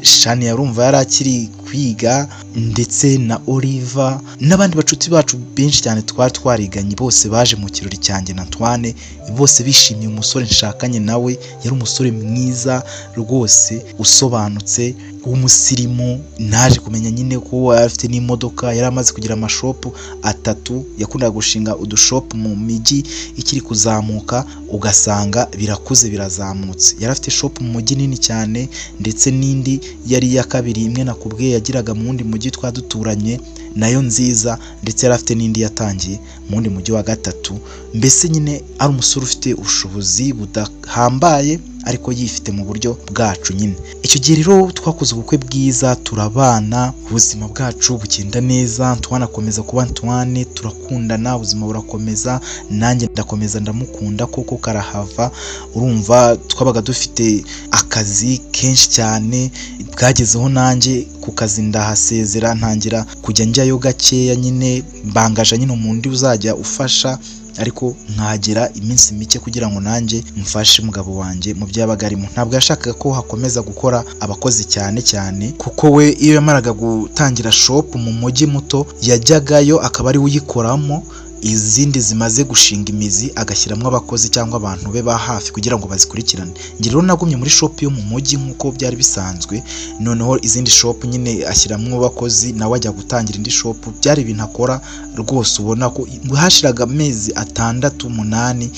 Shania urumva yari akiri kwiga, ndetse na Oliver n'abandi bacuti bacu benshi cyane twari twariganye, bose baje mu kirori cyanjye na Antoine, bose bishimiye umusore nshakanye nawe. yari umusore mwiza rwose, usobanutse, w'umusirimu. naje kumenya nyine ko yari afite n'imodoka, yari amaze kugira amashopu 3, yakundaga gushinga udushopu mu mijyi ikiri kuzamuka, ugasanga birakuze birazamutse. yari afite shopu mu mujyi nini cyane, ndetse n'indi yari iya kabiri, imwe nakubwiye yagiraga mu wundi mujyi twaduturanye, nayo nziza, ndetse yari afite n'indi yatangiye mu wundi mujyi wa 3. mbese nyine ari umusore ufite ubushobozi budahambaye, ariko yifite mu buryo bwacu nyine. icyo gihe rero twakoze ubukwe bwiza, turabana, ubuzima bwacu bugenda neza. Antoine akomeza kuba Antoine, turakundana, ubuzima burakomeza, nanjye ndakomeza ndamukunda, koko karahava. urumva twabaga dufite akazi kenshi cyane, bwagezeho nanjye ku kazi ndahasezera, ntangira kujya njyayo gakeya, nyine mbangaje nyine umuntu uzajya ufasha, ariko nkagera iminsi mike kugira ngo nanjye mfashe umugabo wanjye mu byabaga arimo. ntabwo yashakaga ko hakomeza gukora abakozi cyane, kuko we iyo yamaraga gutangira shop mu mujyi muto, yajyagayo akaba ari uyikoramo, izindi zimaze gushinga imizi agashyiramo abakozi cyangwa abantu be ba hafi kugira ngo bazikurikirane. njye rero nagumye muri shop yo mu mujyi nk'uko byari bisanzwe, noneho izindi shop nyine ashyiramo abakozi, nawe ajya gutangira indi shop. byari ibintu akora rwose, ubona ko hashiraga amezi 6-8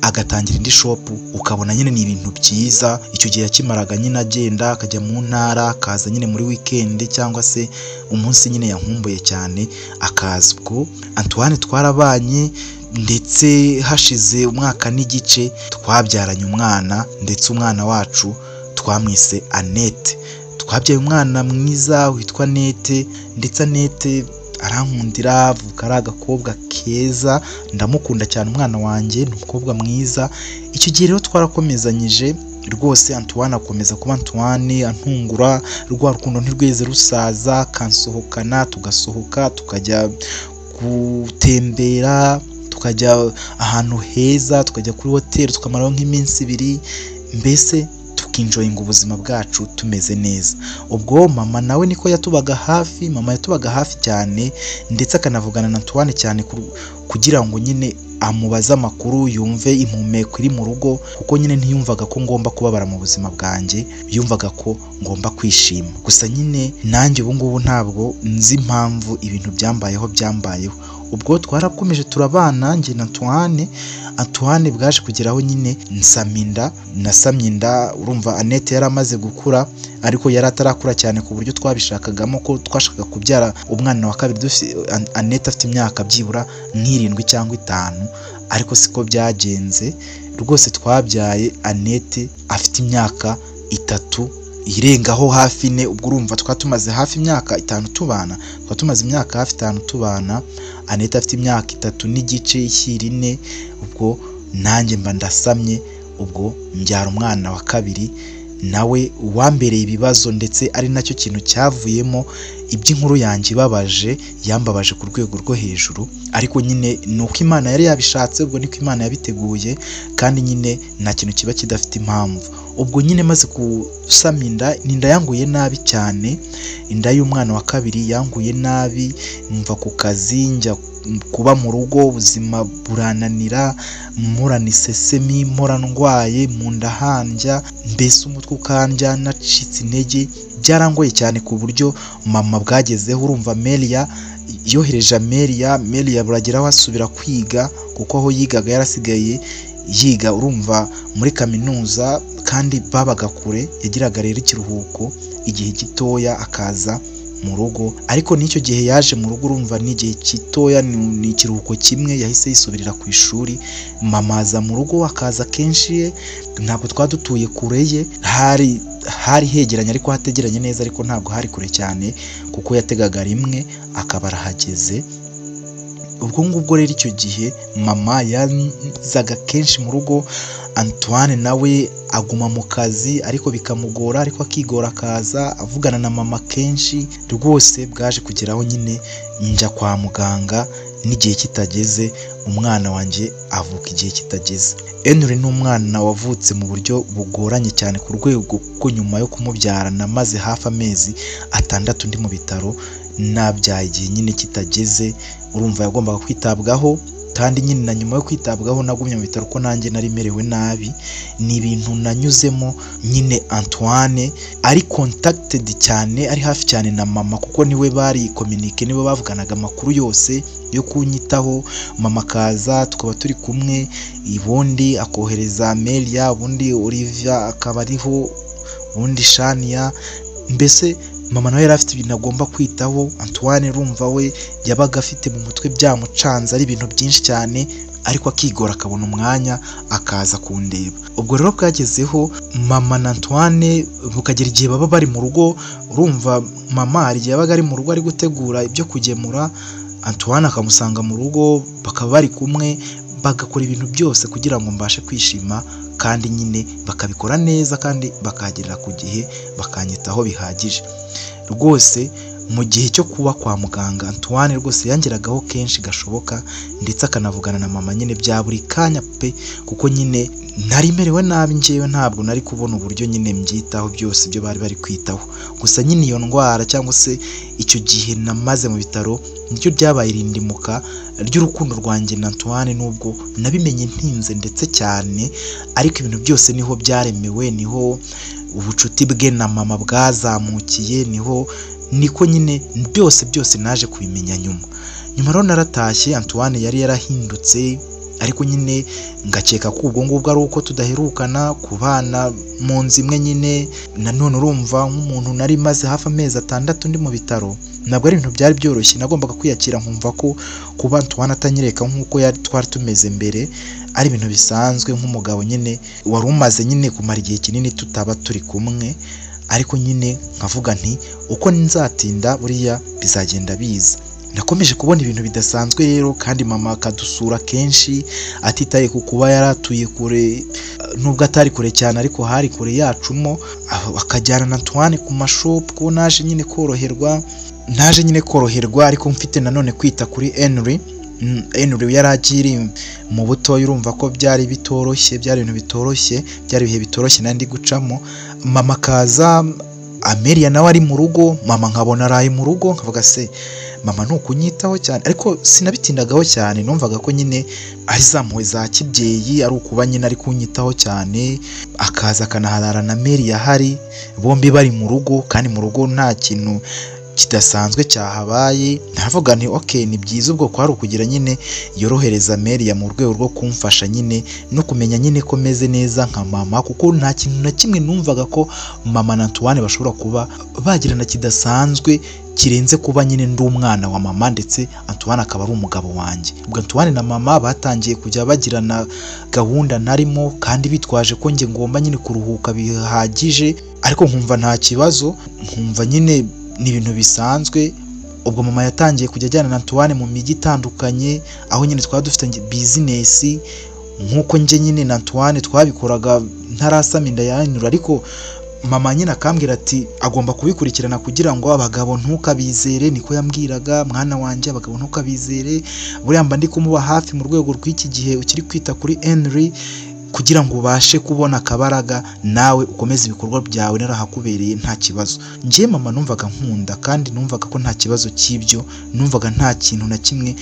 agatangira indi shop, ukabona nyine ni ibintu byiza. icyo gihe yakimaraga nyine agenda akajya mu ntara, akaza nyine muri weekend cyangwa se umunsi nyine yankumbuye cyane akaza. ubwo Antoine twarabanye, ndetse hashize umwaka n'igice twabyaranye umwana, ndetse umwana wacu twamwise Annette. twabyaye umwana mwiza witwa Annette, ndetse Annette arankundira, avuka ari agakobwa keza, ndamukunda cyane umwana wanjye, ni umukobwa mwiza. icyo gihe rero twarakomezanyije rwose, Antoine akomeza kuba Antoine, antungura, rwa rukundo ntirweze rusaza, kansohokana, tugasohoka tukajya gutembera, tukajya ahantu heza, tukajya kuri hoteli tukamaraho nk'iminsi 2, mbese tukinjoyinga ubuzima bwacu tumeze neza. Ubwo mama nawe niko yatubaga hafi, mama yatubaga hafi cyane ndetse akanavugana na Antoine cyane kugira ngo nyine amubaza amakuru, yumve impumeko iri mu rugo, kuko nyine ntiyumvaga ko ngomba kubabara mu buzima bwanjye, yumvaga ko ngomba kwishima. Gusa nyine nanjye ubu ngubu ntabwo nzi impamvu ibintu byambayeho. Ubwo twarakomeje turabana njye na Antoine bwaje kugeraho nyine nasamye inda. Urumva Annette yari amaze gukura ariko yari atarakura cyane ku buryo twabishakagamo ko twashakaga kubyara umwana wa kabiri Annette afite imyaka byibura nk'irindwi cyangwa 5, ariko siko byagenze rwose. Twabyaye Annette afite imyaka 3 irengaho hafi 4. Ubwo urumva twatumaze hafi imyaka 5 tubana, Annette afite imyaka 3 n'igice ishyira 4. ubwo nanjye mba ndasamye, ubwo mbyara umwana wa kabiri nawe wambereye ibibazo, ndetse ari nacyo kintu cyavuyemo iby'inkuru yanjye yambabaje ku rwego rwo hejuru. Ariko nyine nuko Imana yari yabishatse, ubwo niko Imana yabiteguye, kandi nyine nta kintu kiba kidafite impamvu. Ubwo nyine maze gusama inda yanguye nabi cyane, inda y'umwana wa kabiri yanguye nabi, mva ku kazi njya kuba mu rugo, ubuzima burananira, murana isesemi, mpora ndwaye, mu nda handya, mbese umutwe ukandya, nacitse intege, byarangoye cyane ku buryo mama bwagezeho. Urumva Melia yohereje Melia burageraho asubira kwiga, kuko aho yigaga yarasigaye yiga, urumva muri kaminuza, kandi babaga kure. Yagiraga rero ikiruhuko igihe gitoya akaza mu rugo, ariko n'icyo gihe yaje mu rugo urumva n'igihe gitoya, ni ikiruhuko kimwe, yahise yisubirira ku ishuri. Mama aza mu rugo akaza kenshi, ntabwo twadutuye kure ye, hari hegeranye ariko hategeranye neza, ariko ntabwo hari kure cyane kuko yategaga rimwe akaba arahageze. Ubwo ngubwo rero icyo gihe mama yazaga kenshi mu rugo, Antoine nawe aguma mu kazi ariko bikamugora, ariko akigora akaza avugana na mama kenshi. Rwose bwaje kugeraho nyine njya kwa muganga n'igihe kitageze, umwana wanjye avuka igihe kitageze. Henry ni umwana wavutse mu buryo bugoranye cyane ku rwego ko nyuma yo kumubyara namaze hafi amezi 6 ndi mu bitaro, nabyaye igihe nyine kitageze. Urumva yagombaga kwitabwaho, kandi nyine na nyuma yo kwitabwaho nagumye mu bitaro ko nanjye nari merewe nabi. Ni ibintu nanyuzemo. Nyine Antoine ari contacted cyane, ari hafi cyane na mama, kuko niwe bari communique, niwe bavuganaga amakuru yose yo kunyitaho. Mama akaza tukaba turi kumwe, ubundi akohereza Melia, ubundi Olivia akaba ariho, ubundi Shania. Mbese mama nawe yari afite ibintu agomba kwitaho. Antoine urumva we yabaga afite mu mutwe byamucanze ari ibintu byinshi cyane, ariko akigora akabona umwanya akaza kundeba. Ubwo rero bwagezeho mama na Antoine bukagera igihe baba bari mu rugo. Urumva mama hari igihe yabaga ari mu rugo ari gutegura ibyo kugemura, Antoine akamusanga mu rugo, bakaba bari kumwe, bagakora ibintu byose kugira ngo mbashe kwishima, kandi nyine bakabikora neza, kandi bakagera ku gihe, bakanyitaho bihagije. Rwose mu gihe cyo kuba kwa muganga Antoine rwose yangeragaho kenshi gashoboka, ndetse akanavugana na mama nyine bya buri kanya pe, kuko nyine nari merewe nabi njyewe, ntabwo nari kubona uburyo nyine mbyitaho byose ibyo bari kwitaho. Gusa nyine iyo ndwara cyangwa se icyo gihe namaze mu bitaro nicyo ryabaye irindimuka ry'urukundo rwanjye na Antoine, nubwo nabimenye ntinze ndetse cyane, ariko ibintu byose niho byaremewe, niho ubucuti bwe na mama bwazamukiye, niko nyine byose naje kubimenya nyuma. Rero naratashye, Antoine yari yarahindutse, ariko nyine ngakeka ko ubwo ngubwo ari uko tudaherukana kubana mu nzu imwe. nyine nanone urumva nk'umuntu nari maze hafi amezi 6 ndi mu bitaro, ntabwo ari ibintu byari byoroshye. Nagombaga kwiyakira nkumva ko kuba Antoine atanyereka nk'uko twari tumeze mbere ari ibintu bisanzwe, nk'umugabo nyine wari umaze nyine kumara igihe kinini tutaba turi kumwe. Ariko nyine nkavuga nti uko nzatinda buriya bizagenda biza. Nakomeje kubona ibintu bidasanzwe rero, kandi mama akadusura kenshi, atitaye ku kuba yaratuye kure, nubwo atari kure cyane ariko hari kure yacumo, akajyana na Antoine ku mashop, ko naje nyine koroherwa. naje nyine koroherwa, ariko mfite nanone kwita kuri Henry. Henry yari akiri mu butoya, urumva ko byari bitoroshye, byari ibintu bitoroshye, byari ibihe bitoroshye nandi gucamo. Mama kaza, Amelia nawe ari mu rugo, mama nkabona araye mu rugo, nkavuga se mama ntukunyitaho cyane, ariko sinabitindagaho cyane, numvaga ko nyine ari za mpuhwe za kibyeyi, ari ukuba nyine ari kunyitaho cyane. Akaza akanaharara na Amelia ahari, bombi bari mu rugo, kandi mu rugo nta kintu kidasanzwe cyahabaye. Ntavuga nti okay, ni byiza ubwo ko hari ukugira nyine yorohereza Amelia mu rwego rwo kumfasha nyine no kumenya nyine ko meze neza nka mama, kuko nta kintu na kimwe numvaga ko mama na Antoine bashobora kuba bagirana kidasanzwe kirenze kuba nyine ndi umwana wa mama, ndetse Antoine akaba ari umugabo wanjye. Ubwo Antoine na mama batangiye kujya bagirana gahunda narimo, kandi bitwaje ko njye ngomba nyine kuruhuka bihagije, ariko nkumva nta kibazo, nkumva nyine ni ibintu bisanzwe. Ubwo mama yatangiye kujya ajyana na Antoine mu mijyi itandukanye, aho nyine twaba dufite business, nkuko nje nyine na Antoine twabikoraga ntarasama inda yanyura, ariko mama nyine akambwira ati agomba kubikurikirana kugira ngo abagabo ntukabizere. Niko yambwiraga, mwana wanjye abagabo ntukabizere, buriya mba ndi kumuba hafi mu rwego rw'iki gihe ukiri kwita kuri Henry, kugira ngo ubashe kubona akabaraga nawe ukomeze ibikorwa byawe narahakubereye nta kibazo. Njye mama numvaga nkunda, kandi numvaga ko nta kibazo cy'ibyo, numvaga nta kintu na kimwe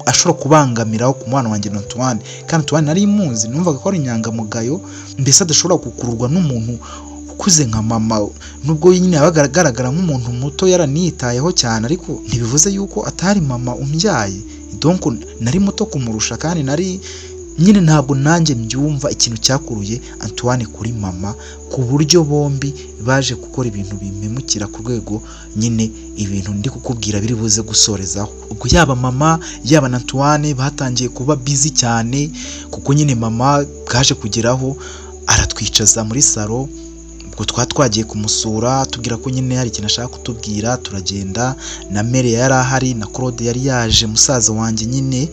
ashobora kubangamiraho ku mwana wanjye na Antoine. Kandi Antoine nari muzi, numvaga ko ari inyangamugayo, mbese adashobora gukururwa n'umuntu ukuze nka mama, nubwo nyine yabaga agaragara nk'umuntu muto yaraniyitayeho cyane, ariko ntibivuze yuko atari mama umbyaye. Donc nari muto kumurusha, kandi nari nyine ntabwo nanjye mbyumva ikintu cyakuruye Antoine kuri mama, ku buryo bombi baje gukora ibintu bimemukira ku rwego nyine ibintu ndi kukubwira biri buze gusorezaho. Ubwo yaba mama yaba na Antoine batangiye kuba busy cyane, kuko nyine mama bwaje kugeraho aratwicaza muri salo. Ubwo twagiye kumusura, tubwira ko nyine hari ikintu ashaka kutubwira, turagenda. Na Amelia yari ahari, na Claude yari yaje, musaza wanjye nyine.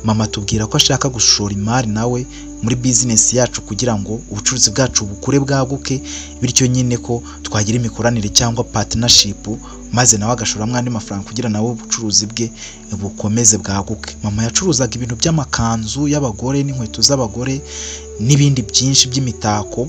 Mama tubwira ko ashaka gushora imari nawe muri business yacu kugira ngo ubucuruzi bwacu bukure bwaguke, bityo nyine ko twagira imikoranire cyangwa partnership, maze nawe agashoramo andi mafaranga kugira nawe ubucuruzi bwe bukomeze bwaguke. Mama yacuruzaga ibintu by'amakanzu y'abagore n'inkweto z'abagore n'ibindi byinshi by'imitako,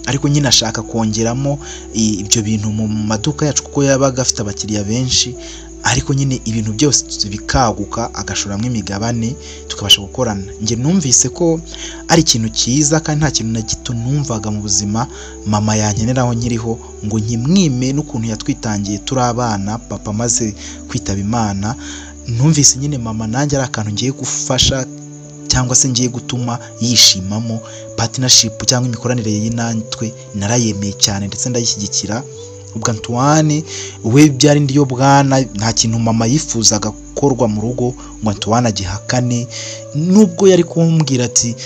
ariko nyine ashaka kongeramo ibyo bintu mu maduka yacu kuko yabaga afite abakiriya benshi, ariko nyine ibintu byose bikaguka, agashoramo imigabane tukabasha gukorana. Njye numvise ko ari ikintu cyiza, kandi nta kintu na gito numvaga mu buzima mama yankeneraho nkiriho ngo nkimwime, n'ukuntu yatwitangiye turi abana papa maze kwitaba Imana. Numvise nyine mama nanjye ari akantu ngiye gufasha cyangwa se ngiye gutuma yishimamo. Partnership cyangwa imikoranire ye natwe narayemeye cyane ndetse ndayishyigikira. Ubwo Antoine we byari ndiyo bwana, nta kintu mama yifuzaga gukorwa mu rugo ngo Antoine agihakane, nubwo yari kumbwira ati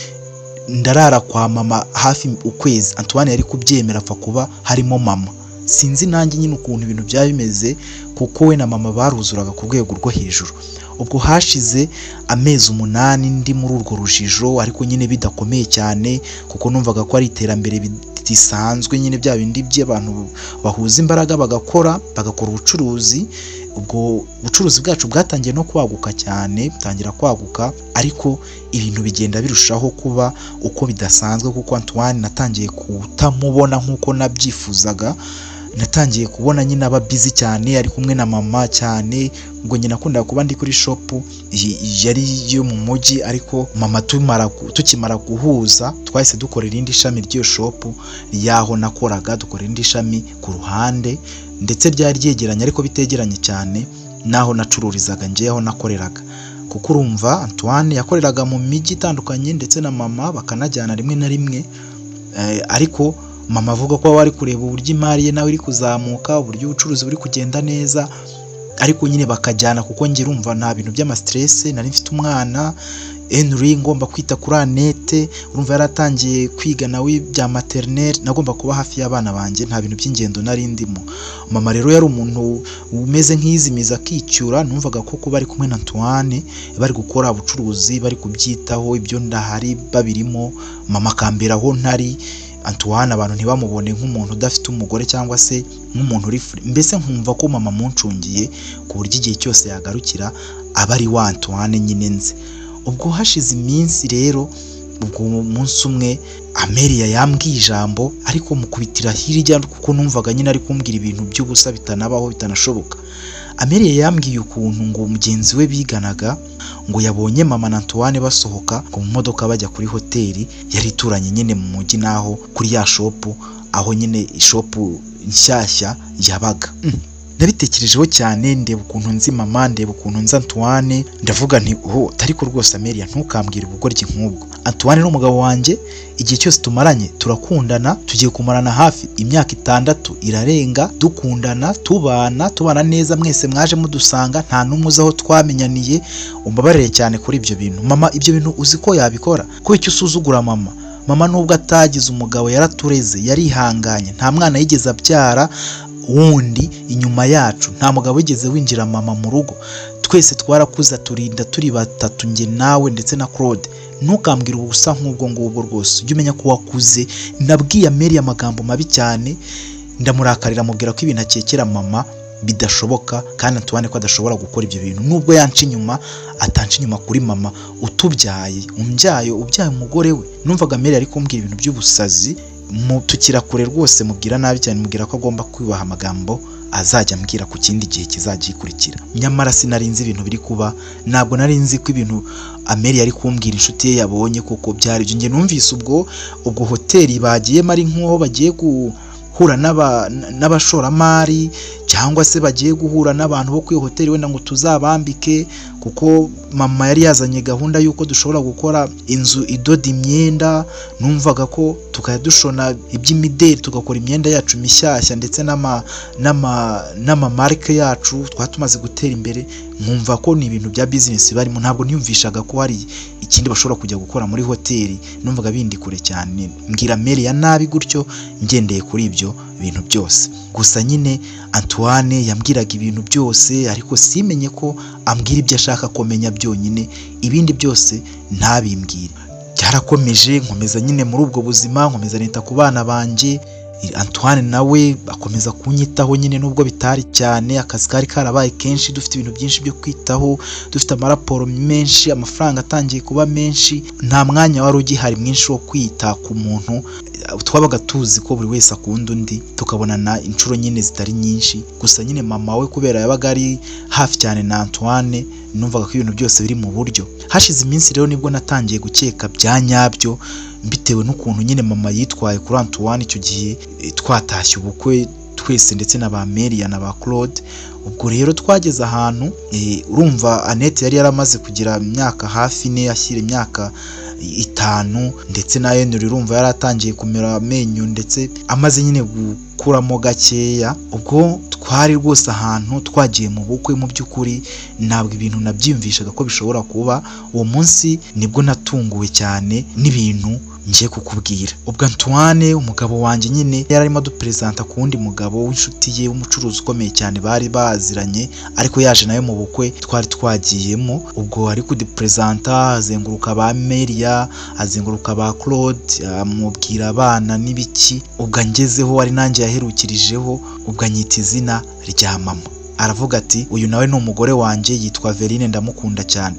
ndarara kwa mama hafi ukwezi, Antoine yari kubyemera apfa kuba harimo mama. Sinzi nanjye nyine ukuntu ibintu byari bimeze, kuko we na mama baruzuraga ku rwego rwo hejuru. Ubwo hashize amezi 8 ndi muri urwo rujijo, ariko nyine bidakomeye cyane, kuko numvaga ko ari iterambere bisanzwe nyine bya bindi by'abantu bahuza imbaraga bagakora ubucuruzi. Ubwo ubucuruzi bwacu bwatangiye no kwaguka cyane, butangira kwaguka, ariko ibintu bigenda birushaho kuba uko bidasanzwe, kuko Antoine natangiye kutamubona nk'uko nabyifuzaga. Natangiye kubona nyine aba busy cyane, ari kumwe na mama cyane. Ubwo nyine nakundaga kuba ndi kuri shop yari yo mu mujyi, ariko mama tukimara guhuza twahise dukora irindi shami ry'iyo shop yaho nakoraga, dukora irindi shami ku ruhande, ndetse ryari ryegeranye ariko bitegeranye cyane naho nacururizaga njye aho nakoreraga. Kuko urumva Antoine yakoreraga mu mijyi itandukanye, ndetse na mama bakanajyana rimwe na rimwe, ariko mama avuga ko wari kureba uburyo imari ye nawe iri kuzamuka, uburyo ubucuruzi buri kugenda neza, ariko nyine bakajyana, kuko ngira urumva nta bintu by'ama stress. Nari mfite umwana Henry ngomba kwita kuri Annette, urumva yaratangiye kwiga nawe bya maternelle, nagomba kuba hafi y'abana banjye, nta bintu by'ingendo nari ndimo. Mama rero yari umuntu umeze nk'izimiza akicyura, numvaga ko kuba ari kumwe na Antoine bari gukora ubucuruzi, bari kubyitaho, ibyo ndahari babirimo, mama akamberaho ntari. Antoine abantu ntibamubone nk'umuntu udafite umugore cyangwa se nk'umuntu uri free. Mbese nkumva ko mama muncungiye ku buryo igihe cyose yagarukira aba ari wa Antoine nyine nzi. Ubwo hashize iminsi rero, ubwo umunsi umwe Amelia yambwiye ijambo ariko mukubitira hirya kuko numvaga nyine ari kumbwira ibintu by'ubusa bitanabaho bitanashoboka. Amelia yambwiye ukuntu ngo mugenzi we biganaga ngo yabonye mama na Antoine basohoka mu modoka bajya kuri hoteli yari ituranye nyine mu mujyi naho kuri ya shopu, aho nyine ishopu nshyashya yabaga. Nabitekerejeho cyane, ndeba ukuntu nzi mama, ndeba ukuntu nzi Antoine, ndavuga nti ariko rwose Amelia ntukambwire ubugoryi nk'ubwo. Antoine ni umugabo wanjye, igihe cyose tumaranye turakundana, tugiye kumarana hafi imyaka 6 irarenga dukundana, tubana neza, mwese mwaje mudusanga, nta numwe uzi aho twamenyaniye. Umbabarire cyane kuri ibyo bintu mama, ibyo bintu uzi ko yabikora? Ko icyo usuzugura mama nubwo atagize umugabo yaratureze, yarihanganye, nta mwana yigeze abyara wundi inyuma yacu, nta mugabo wigeze winjira mama mu rugo, twese twarakuza turinda turi batatu, njye nawe ndetse na Claude. Ntukambwire ubusa nk'ubwo ngubwo rwose, ujye umenya ko wakuze. Nabwiye Amelia amagambo mabi cyane, ndamurakarira mubwira ko ibintu akekera mama bidashoboka, kandi Antoine ko adashobora gukora ibyo bintu, nubwo yanca inyuma atanca inyuma kuri mama utubyaye, ubyaye umugore we. Numvaga Amelia ari kumbwira ibintu by'ubusazi, tukira kure rwose, mubwira nabi cyane, mubwira ko agomba kwibaha amagambo azajya ambwira ku kindi gihe kizajya gikurikira. Nyamara sinarinzi ibintu biri kuba, ntabwo narinzi ko ibintu Amelia ari kumbwira inshuti ye yabonye kuko byari byo. Nge numvise ubwo hoteli bagiyemo ari nk'aho bagiye guhura n'abashoramari cyangwa se bagiye guhura n'abantu bo kuri hoteli wenda ngo tuzabambike, kuko mama yari yazanye gahunda y'uko dushobora gukora inzu idoda imyenda. Numvaga ko tukajya dushona iby'imideli, tugakora imyenda yacu mishyashya ndetse n'amamarike yacu, twatumaze gutera imbere. Nkumva ko ni ibintu bya business barimo, ntabwo niyumvishaga ko hari ikindi bashobora kujya gukora muri hoteli. Numvaga bindi kure cyane, mbwira Amelia nabi gutyo ngendeye kuri ibyo bintu byose. Gusa nyine Antoine yambwiraga ibintu byose, ariko simenye ko ambwira ibyo ashaka kumenya byonyine, ibindi byose ntabimbwire. Byarakomeje, nkomeza nyine muri ubwo buzima, nkomeza nita ku bana banjye. Antoine nawe akomeza kunyitaho nyine, nubwo bitari cyane, akazi kari karabaye kenshi, dufite ibintu byinshi byo kwitaho, dufite amaraporo menshi, amafaranga atangiye kuba menshi, nta mwanya wari ugihari mwinshi wo kwita ku muntu. Twabaga tuzi ko buri wese akunda undi, tukabonana inshuro nyine zitari nyinshi. Gusa nyine mama we kubera yabaga ari hafi cyane na Antoine, numvaga ko ibintu byose biri mu buryo. Hashize iminsi rero nibwo natangiye gukeka bya nyabyo, bitewe n'ukuntu nyine mama yitwaye kuri Antoine icyo gihe twatashye ubukwe twese, ndetse na ba Amelia na ba Claude. Ubwo rero twageze ahantu, urumva Annette yari yaramaze kugira imyaka hafi 4, ashyira imyaka 5, ndetse na Henry urumva yaratangiye kumera amenyo ndetse amaze nyine gukuramo gakeya. Ubwo twari rwose ahantu twagiye mu bukwe, mu by'ukuri ntabwo ibintu nabyiyumvishaga ko bishobora kuba. Uwo munsi nibwo natunguwe cyane n'ibintu ngiye kukubwira. Ubwo Antoine umugabo wanjye nyine yari arimo adupresenta ku wundi mugabo w'inshuti ye w'umucuruzi ukomeye cyane bari baziranye, ariko yaje nawe mu bukwe twari twagiyemo. Ubwo ari kudupresenta, azenguruka ba Amelia, azenguruka ba Claude, amubwira abana n'ibiki. Ubwo angezeho ari nanjye yaherukirijeho, ubwo anyita izina rya mama, aravuga ati uyu nawe ni umugore wanjye, yitwa Veline, ndamukunda cyane.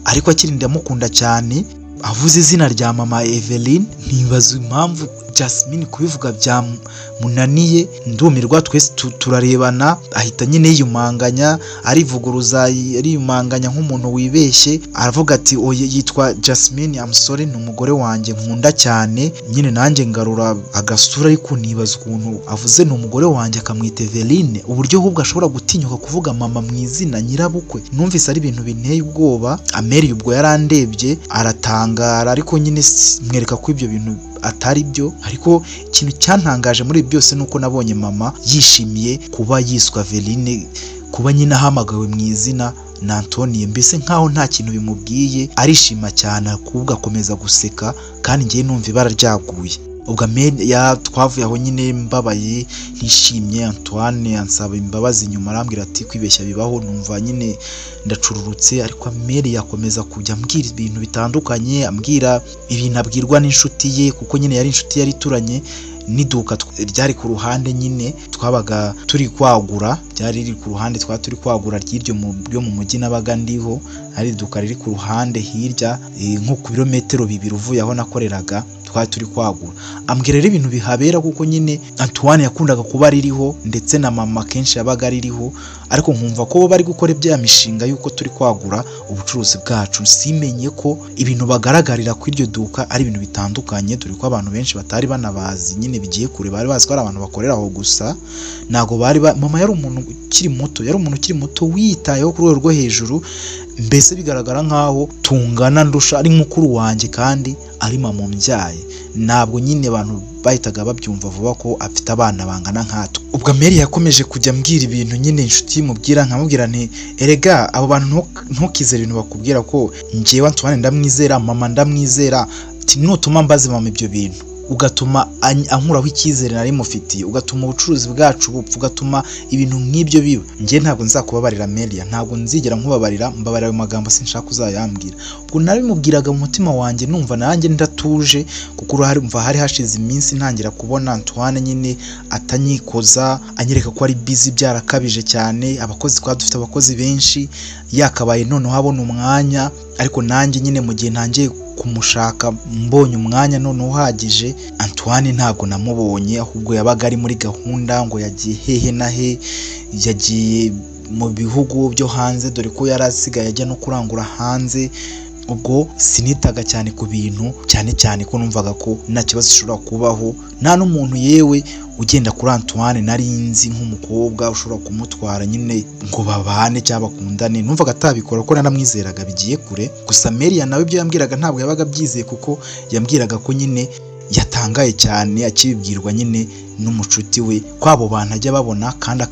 Ariko akiri ndamukunda cyane, avuze izina rya mama Eveline, ntibaza impamvu Jasmine kubivuga byamunaniye. Ndumirwa, twese turarebana, ahita nyine yiyumanganya, arivuguruza, ariyumanganya nk'umuntu wibeshye, aravuga ati oye yitwa Jasmine, I'm sorry, ni umugore wanjye nkunda cyane. Nyine nanjye ngarura agasura, ariko nibaza ukuntu avuze ni umugore wanjye akamwita Eveline, uburyo ahubwo ashobora gutinyuka kuvuga mama mu izina nyirabukwe. Numvise ari ibintu binteye ubwoba. Amelia ubwo yarandebye aratangara, ariko nyine mwereka ko ibyo bintu atari byo. Ariko ikintu cyantangaje muri byose nuko nabonye mama yishimiye kuba yiswa Veline, kuba nyine ahamagawe mu izina na Antoine, mbese nkaho nta kintu bimubwiye. Arishima cyane, ahubwo akomeza guseka, kandi ngiye numva ibara ryaguye. ubwo Amelia twavuye aho nyine mbabaye nishimye. Antoine ansaba imbabazi nyuma arambwira ati kwibeshya bibaho, numva nyine ndacururutse. Ariko Amelia yakomeza kujya ambwira ibintu bitandukanye, ambwira ibintu abwirwa n'inshuti ye, kuko nyine yari inshuti yari turanye n'iduka ryari ku ruhande nyine twabaga turi kwagura, ryari riri ku ruhande turi kwagura ry'iryo ryo mu mujyi nabaga ndiho, hari iduka riri ku ruhande hirya nko ku birometero 2 uvuye aho nakoreraga turi kwagura. Ambwira rero ibintu bihabera kuko nyine Antoine yakundaga kuba ririho ndetse na mama kenshi yabaga ririho, ariko nkumva ko bari gukora ibya mishinga yuko turi kwagura ubucuruzi bwacu. Simenye ko ibintu bagaragarira ku iryo duka ari ibintu bitandukanye, dore ko abantu benshi batari banabazi nyine bigiye kure, bari bazi ko ari abantu bakorera aho gusa. Nago bari mama yari umuntu ukiri muto witayeho ku rwego rwo hejuru, mbese bigaragara nkaho tungana ndusha ari mukuru wanjye kandi ari mama umbyaye. Ntabwo nyine abantu bahitaga babyumva vuba ko afite abana bangana nkatwe. Ubwo Amelia yakomeje kujya ambwira ibintu nyine inshuti mubwira, nkamubwira nti erega abo bantu ntukizere ibintu bakubwira ko njyewe Antoine ndamwizera, mama ndamwizera, nutuma mbaze mama ibyo bintu ugatuma ankuraho icyizere nari mufitiye, ugatuma ubucuruzi bwacu bupfa, ugatuma ibintu nk'ibyo biba, njye ntabwo nzakubabarira Amelia, ntabwo nzigera nkubabarira. Mbabarira ayo magambo sinshaka uzayambwira. Ubwo nabimubwiraga mu mutima wanjye numva nanjye ndatuje, kuko hari hashize iminsi ntangira kubona Antoine nyine atanyikoza, anyereka ko ari busy byarakabije cyane. Abakozi dufite abakozi benshi, yakabaye noneho abona umwanya, ariko nanjye nyine mu gihe ntangiye kumushaka mbonye umwanya none uhagije, Antoine ntabwo namubonye, ahubwo yabaga ari muri gahunda ngo yagiye hehe na he, yagiye mu bihugu byo hanze, dore ko yari asigaye ajya no kurangura hanze. Ubwo sinitaga cyane ku bintu, cyane ko numvaga ko nta kibazo gishobora kubaho, nta n'umuntu yewe ugenda kuri Antoine nari nzi nk'umukobwa ushobora kumutwara nyine ngo babane cyangwa bakundane. Numvaga atabikora ko naramwizeraga bigiye kure. Gusa Amelia nawe ibyo yambwiraga ntabwo yabaga byizeye, kuko yambwiraga ko nyine yatangaye cyane akibibwirwa nyine n'umucuti we ko abo bantu ajya babona, kandi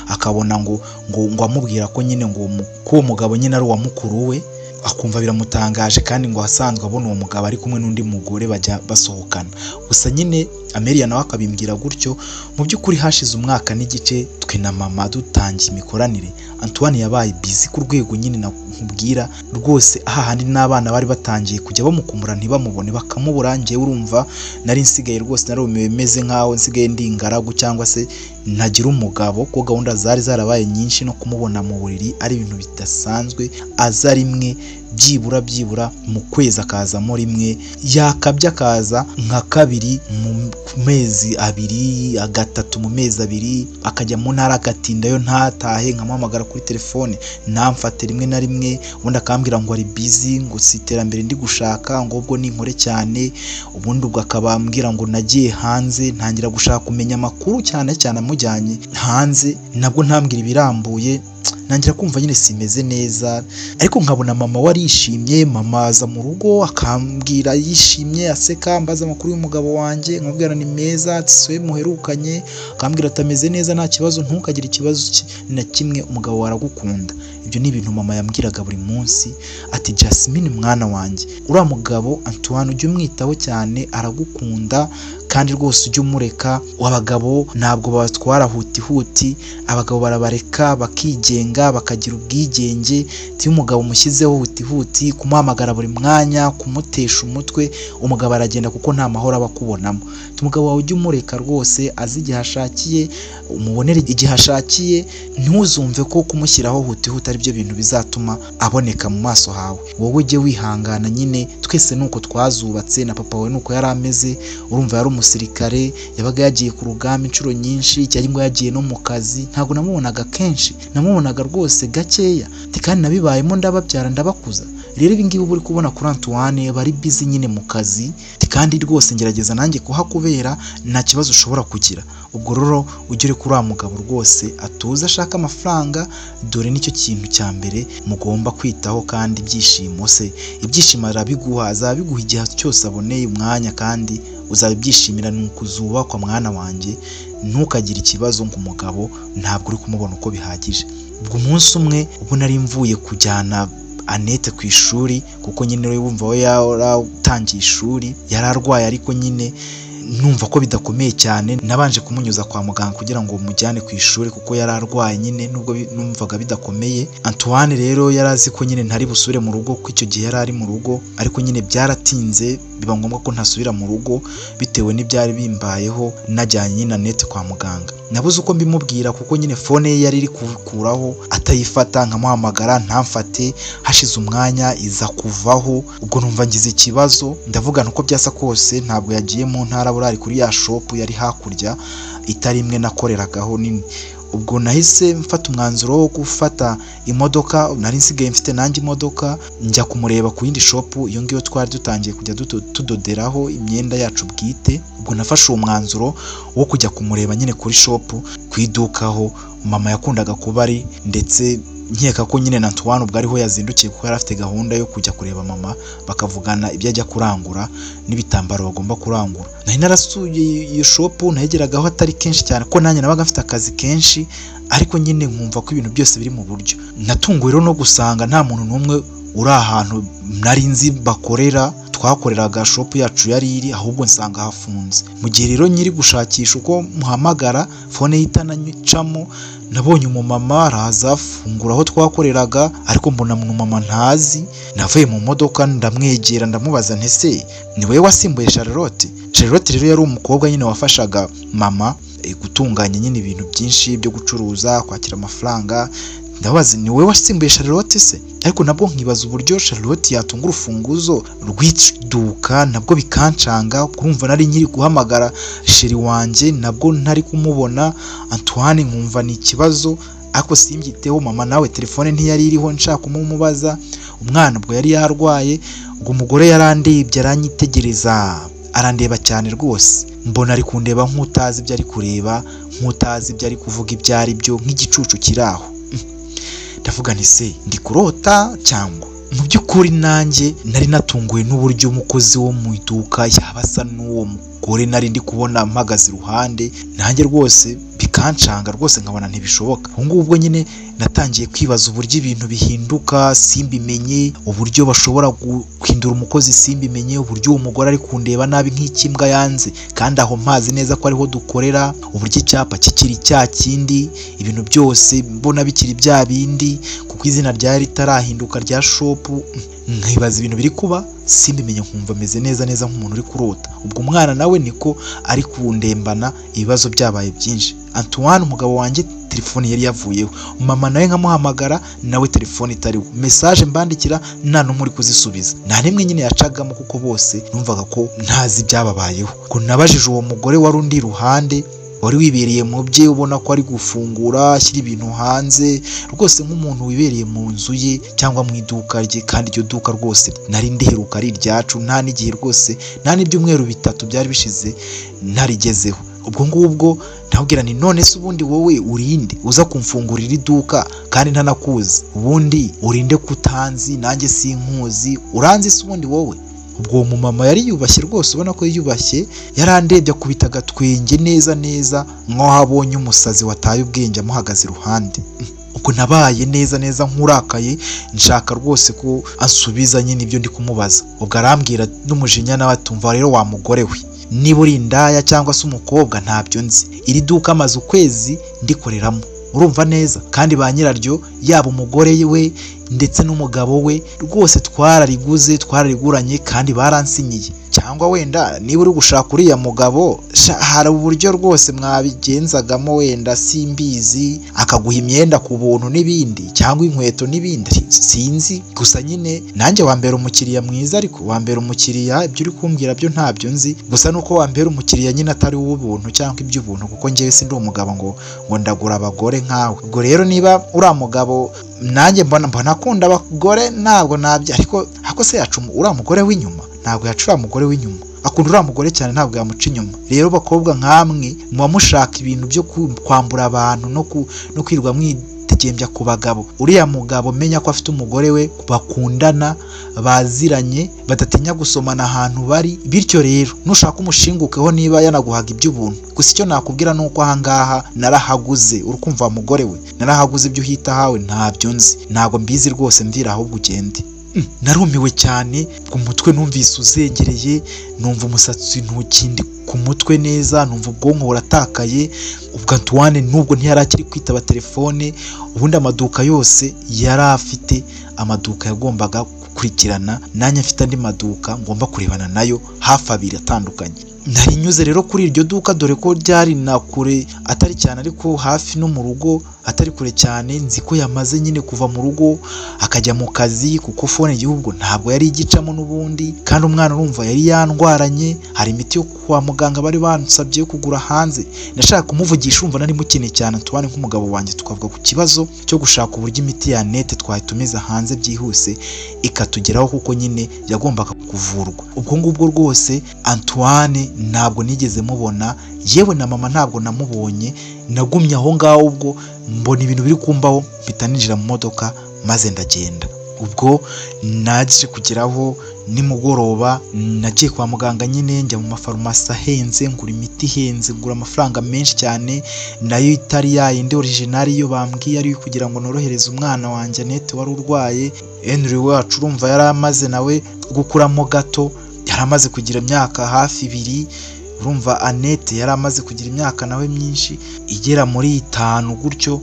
akabona ngo amubwira ko nyine ngo uwo mugabo nyine ari uwa mukuru we, akumva biramutangaje, kandi ngo asanzwe abona uwo mugabo ari kumwe n'undi mugore bajya basohokana. Gusa nyine Amelia nawe akabimbwira gutyo. Mu by'ukuri hashize umwaka n'igice twe na mama dutangiye imikoranire, Antoine yabaye busy ku rwego nyine nakubwira rwose, ahandi n'abana bari batangiye kujya bamukumbura ntibamubone, bakamubura. Njyewe urumva nari nsigaye rwose, nari umeze nkaho nsigaye ndi ingaragu cyangwa se ntagira umugabo, ko gahunda zari zarabaye nyinshi, no kumubona mu buriri ari ibintu bidasanzwe. Aza rimwe byibura mu kwezi akazamo rimwe, yakabye akaza nka 2 mu mezi 2, 3 mu mezi 2, akajya mu ntara agatindayo ntatahe, nkamuhamagara kuri telefone ntamfate rimwe na rimwe, ubundi akambwira ngo ari busy, ngo si iterambere ndi gushaka, ngo ubwo ninkore cyane. Ubundi ubwo akabambwira ngo nagiye hanze, ntangira gushaka kumenya amakuru cyane amujyanye hanze, nabwo ntambwira ibirambuye. Nangira kumva nyine simeze neza, ariko nkabona mama warishimye. Mama aza mu rugo akambwira yishimye, aseka, ambaza amakuru y'umugabo wanjye, nkubwira ni meza, ati swe muherukanye, akambwira atameze neza, nta kibazo, ntukagire ikibazo na kimwe, umugabo waragukunda. Ibyo ni ibintu mama yambwiraga buri munsi, ati Jasmine mwana wanjye, uriya mugabo Antoine ujye umwitaho cyane, aragukunda, kandi rwose ujye umureka. Abagabo ntabwo batwara huti, abagabo barabareka bakigenga, bakagira ubwigenge. Tiyo umugabo umushyizeho huti kumuhamagara buri mwanya, kumutesha umutwe, umugabo aragenda kuko nta mahoro aba akubonamo. Umugabo wawe ujye umureka rwose, azi igihe ashakiye, umubonere igihe ashakiye, ntuzumve ko kumushyiraho huti ari byo bintu bizatuma aboneka mu maso hawe. Wowe ujye wihangana nyine, twese nuko twazubatse, na papa we nuko yari ameze. Urumva yari umusirikare, yabaga yagiye ku rugamba inshuro nyinshi, cyangwa yagiye no mu kazi. Ntabwo namubonaga kenshi, namubonaga rwose gakeya, kandi nabibayemo ndababyara ndabakuza. Rero ibi ngibi uri kubona kuri Antoine bari busy nyine mu kazi, kandi rwose ngerageza nanjye kuhakubera, nta kibazo ushobora kugira. Ubwo rero ujye uri kuri wa mugabo rwose atuze, ashaka amafaranga, dore nicyo kintu cya mbere mugomba kwitaho. kandi ibyishimo se, ibyishimo arabiguha, azabiguha igihe cyose aboneye umwanya, kandi uzabyishimira. Nuko uzubakwa mwana wanjye, ntukagire ikibazo ngo umugabo ntabwo uri kumubona uko bihagije. Ubwo umunsi umwe ubwo nari mvuye kujyana Annette ku ishuri, kuko nyine we wumva we yaratangiye ishuri, yararwaye, ariko nyine numva ko bidakomeye cyane, nabanje kumunyuza kwa muganga kugira ngo mujyane ku ishuri kuko yari arwaye nyine, nubwo numvaga bidakomeye. Antoine rero yari azi ko nyine ntari busubire mu rugo kuko icyo gihe yari ari mu rugo, ariko nyine byaratinze biba ngombwa ko ntasubira mu rugo bitewe n'ibyari bimbayeho, najyanye na net kwa muganga. Nabuze uko mbimubwira kuko nyine phone ye yari iri kukuraho atayifata, nkamuhamagara ntamfate, hashize umwanya iza kuvaho. Ubwo numva ngize ikibazo, ndavuga uko byasa kose ntabwo yagiye mu ntara, burari kuri ya shop yari hakurya itari imwe nakoreragaho nini. Ubwo nahise mfata umwanzuro wo gufata imodoka, nari nsigaye mfite nanjye imodoka, njya kumureba ku yindi shop, iyo ngiyo twari dutangiye kujya tudoderaho imyenda yacu bwite. Ubwo nafashe uwo mwanzuro wo kujya kumureba nyine kuri shop, kwidukaho mama yakundaga kuba ari, ndetse nkeka ko nyine na Antoine ubwo ariho yazindukiye kuko yari afite gahunda yo kujya kureba mama, bakavugana ibyo ajya kurangura n'ibitambaro bagomba kurangura. Nari narasuye iyo shop, nahegeragaho atari kenshi cyane ko nanjye nabaga mfite akazi kenshi, ariko nyine nkumva ko ibintu byose biri mu buryo. Natunguwe rero no gusanga nta muntu n'umwe uri ahantu nari nzi bakorera, twakoreraga shop yacu yari iri, ahubwo nsanga hafunze. Mu gihe rero nyiri gushakisha uko muhamagara, phone ye itanacamo, nabonye umumama araza afungura aho twakoreraga, ariko mbona umumama ntazi. Navuye mu modoka ndamwegera ndamubaza nti se ni wowe wasimbuye Charlotte? Charlotte rero yari umukobwa nyine wafashaga mama gutunganya nyine ibintu byinshi byo gucuruza, kwakira amafaranga. Ndabaza ni wowe wasimbuye Charlotte se? Ariko nabwo nkibaza uburyo Charlotte yatunga urufunguzo rw'iduka, nabwo bikancanga. Kurumva nari nyiri guhamagara sheri wanje, nabwo ntari kumubona. Antoine nkumva ni ikibazo, ariko simbyiteho. Mama nawe telefone ntiyari iriho nshaka kumubaza. Umwana ubwo yari yarwaye, ubwo umugore yarandebye aranyitegereza, arandeba cyane rwose, mbona ari kundeba nk'utazi ibyo ari kureba, nk'utazi ibyo ari kuvuga ibyo ari byo, nk'igicucu kiraho. Ndavuga nti se ndi kurota cyangwa? Mu by'ukuri nanjye nari natunguwe n'uburyo umukozi wo mu iduka yaba asa n'uwo mugore nari ndi kubona mpagaze iruhande, nanjye rwose bikancanga rwose, nkabona ntibishoboka. Ubu ngubwo nyine natangiye kwibaza uburyo ibintu bihinduka simbimenye, uburyo bashobora guhindura umukozi simbimenye, uburyo uwo mugore ari kundeba nabi nk'ikimbwa yanze kandi aho mpazi neza ko ariho dukorera, uburyo icyapa kikiri cya kindi, ibintu byose mbona bikiri bya bindi kuko izina ryari ritarahinduka rya shop. Nkibaza ibintu biri kuba simbimenye, nkumva meze neza nk'umuntu uri kurota. Ubwo umwana nawe niko ari kundembana, ibibazo byabaye byinshi. Antoine umugabo wanjye telefone yari yavuyeho, mama nawe nkamuhamagara nawe telefone itariho, message mbandikira nta n'umwe uri kuzisubiza, nta nimwe nyine yacagamo kuko bose numvaga ko ntazi byababayeho. Ko nabajije uwo mugore wari undi ruhande, wari wibereye mu bye, ubona ko ari gufungura ashyira ibintu hanze rwose, nk'umuntu wibereye mu nzu ye cyangwa mu iduka rye, kandi iryo duka rwose nari ndiheruka ari iryacu, nta n'igihe rwose, nta n'ibyumweru bitatu byari bishize ntarigezeho. Ubwo ngubwo ndabwira ni none se ubundi wowe urinde uza kumfungurira iduka kandi ntanakuzi? Ubundi urinde kutanzi nanjye sinkuzi, uranzi se ubundi wowe? Ubwo uwo mumama yari yubashye rwose, ubona ko yiyubashye, yarandebye akubita agatwenge neza nk'aho abonye umusazi wataye ubwenge amuhagaze iruhande. Ubwo nabaye neza nk'urakaye, nshaka rwose ko asubiza nyine ibyo ndi kumubaza. Ubwo arambwira n'umujinya nawe atumva rero wa mugore we, niba uri indaya cyangwa se umukobwa ntabyo nzi, iri duka amaze ukwezi ndikoreramo, urumva neza, kandi ba nyiraryo yaba umugore we ndetse n'umugabo we rwose twarariguranye kandi baransinyiye. Cyangwa wenda niba uri gushaka uriya mugabo, hari uburyo rwose mwabigenzagamo, wenda simbizi, akaguha imyenda ku buntu n'ibindi, cyangwa inkweto n'ibindi, sinzi. Gusa nyine nanjye wambera umukiriya mwiza, ariko wambera umukiriya, ibyo uri kumbwira byo ntabyo nzi. Gusa nuko wambera umukiriya nyine atari uw'ubuntu cyangwa iby'ubuntu, kuko njyewe sindi umugabo ngo ndagura abagore nkawe. Ubwo rero niba uriya mugabo nanjye mbona akunda abagore, ntabwo nabyo, ariko se yacu uriya mugore w'inyuma? Ntabwo yaca uriya mugore w'inyuma, akunda uriya mugore cyane, ntabwo yamuca inyuma. Rero bakobwa nkamwe muba mushaka ibintu byo kwambura abantu no kwirwa mwitegembya ku bagabo. Uriya mugabo menya ko afite umugore we bakundana, baziranye, badatinya gusomana ahantu bari. Bityo rero nushaka umushingukeho niba yanaguhaga iby'ubuntu. Gusa icyo nakubwira nuko ahangaha narahaguze, urukumva mugore we, narahaguze ibyo uhita hawe ntabyo nzi, ntabwo mbizi rwose, mvira ahubwo ugende. narumiwe cyane, ku mutwe numvise uzengereye, numva umusatsi ntukindi ku mutwe neza, numva ubwonko buratakaye. Ubwo Antoine nubwo ntiyari akiri kwitaba telefone, ubundi amaduka yose yari afite, amaduka yagombaga gukurikirana, nanjye mfite andi maduka ngomba kurebana nayo hafi abiri atandukanye. Nari nyuze rero kuri iryo duka, dore ko ryari na kure atari cyane ariko hafi no mu rugo atari kure cyane. Nzi ko yamaze nyine kuva mu rugo akajya mu kazi, kuko fone igihugu ntabwo yari igicamo n'ubundi, kandi umwana urumva yari yandwaranye, hari imiti yo kwa muganga bari bansabye kugura hanze. Nashaka kumuvugisha, urumva nari mukeneye cyane Antoine nk'umugabo wanjye, tukavuga ku kibazo cyo gushaka uburyo imiti ya net twahitumiza hanze byihuse ikatugeraho, kuko nyine yagombaga kuvurwa. Ubwo ngubwo rwose Antoine ntabwo nigeze mubona, yewe na mama ntabwo namubonye. Nagumye aho ngaho, ubwo mbona ibintu biri kumbaho, mpita ninjira mu modoka maze ndagenda. Ubwo naje kugeraho nimugoroba, nagiye kwa muganga nyine, njya mu mafarumasi ahenze, ngura imiti ihenze, ngura amafaranga menshi cyane, nayo itari yayindi original yo bambwiye ari kugira ngo norohereze umwana wanjye Annette wari urwaye. Henry wacu urumva yari amaze nawe gukuramo gato, yari amaze kugira imyaka hafi 2. Urumva Annette yari amaze kugira imyaka nawe myinshi igera muri 5 gutyo.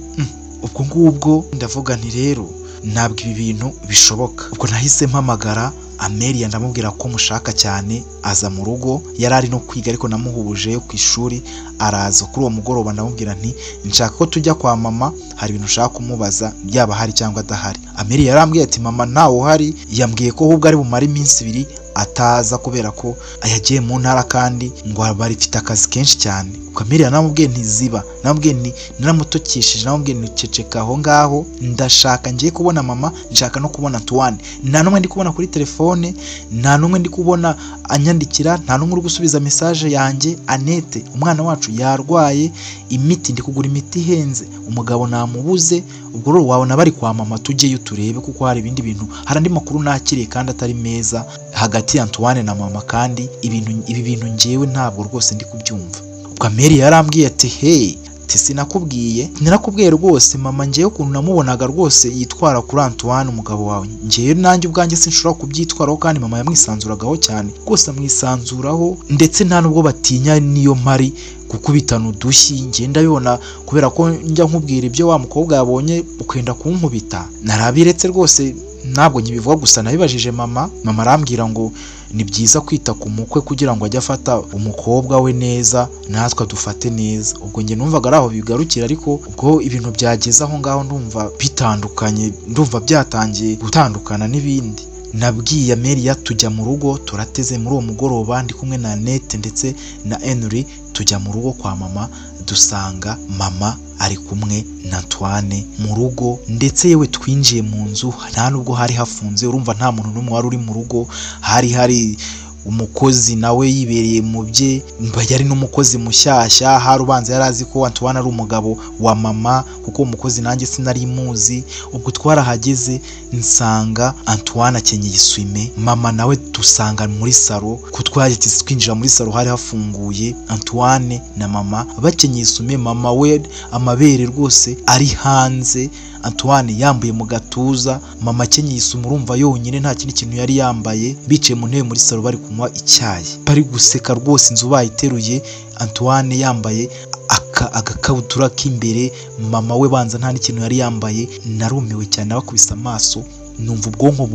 Ubwo ngubwo ndavuga nti rero ntabwo ibi bintu bishoboka. Ubwo nahise mpamagara Amelia ndamubwira ko mushaka cyane, aza mu rugo. Yari ari no kwiga ariko namuhubuje ku ishuri, araza kuri uwo mugoroba. Ndamubwira nti nshaka ko tujya kwa mama, hari ibintu ushaka kumubaza, byaba hari cyangwa adahari. Amelia yarambwiye ati mama ntawe uhari, yambwiye ko ahubwo ari bumara iminsi 2 ataza kubera ko yagiye mu ntara kandi ngo bari fite akazi kenshi cyane. Amelia namubwiye ntiziba, namubwiye ni naramutokesheje, namubwiye ni ceceka aho ngaho, ndashaka ngiye kubona mama, nshaka no kubona Antoine. Nta numwe ndi kubona kuri telefone, nta numwe ndi kubona anyandikira, nta numwe uri gusubiza message yanjye. Annette umwana wacu yarwaye, imiti ndi kugura imiti ihenze, umugabo namubuze. Ubwo rero wabona bari kwa mama, tujyeyo turebe, kuko hari ibindi bintu, hari andi makuru nakiriye kandi atari meza hagati ya Antoine na mama, kandi ibi bintu ngewe ntabwo rwose ndi kubyumva. Ubwo Amelia yarambwiye ati hey, sinakubwiye? Narakubwiye rwose mama, ngewe ukuntu namubonaga rwose yitwara kuri Antoine umugabo wawe, ngewe nanjye ubwanjye sinshobora kubyitwaraho, kandi mama yamwisanzuragaho cyane rwose, amwisanzuraho ndetse nta nubwo batinya niyo mari gukubitana udushyi. Ngenda yona kubera ko njya nkubwira ibyo wa mukobwa yabonye ukenda kunkubita, narabiretse rwose, ntabwo nyibivuga gusa nabibajije mama. Mama arambwira ngo ni byiza kwita ku mukwe kugira ngo ajye afata umukobwa we neza, natwe dufate neza. Ubwo nge numvaga ari aho bigarukira, ariko ubwo ibintu byageze aho ngaho ndumva bitandukanye, ndumva byatangiye gutandukana n'ibindi. Nabwiye Amelia tujya mu rugo, turateze muri uwo mugoroba ndi kumwe na Annette ndetse na Henry, tujya mu rugo kwa mama, dusanga mama ari kumwe na Antoine mu rugo, ndetse yewe twinjiye mu nzu nta nubwo hari hafunze. Urumva nta muntu n'umwe wari uri mu rugo, hari umukozi nawe yibereye mu bye, yari n'umukozi mushyashya, hari ubanza yari azi ko Antoine ari umugabo wa mama, kuko umukozi nanjye sinari muzi. Ubwo twarahageze nsanga Antoine akenyeye isume, mama nawe dusanga muri salo, ko twahise twinjira muri salo hari hafunguye, Antoine na mama bakenyeye isume, mama we amabere rwose ari hanze, Antoine yambaye mu gatuza, mama akenyeye isume urumva yonyine nta kindi kintu yari yambaye, bicaye mu ntebe muri salo bari kunywa icyayi, bari guseka rwose, inzu bayiteruye. Antoine yambaye agakabutura k'imbere, mama we banza nta n'ikintu yari yambaye. Narumiwe cyane, bakubise amaso, numva ubwonko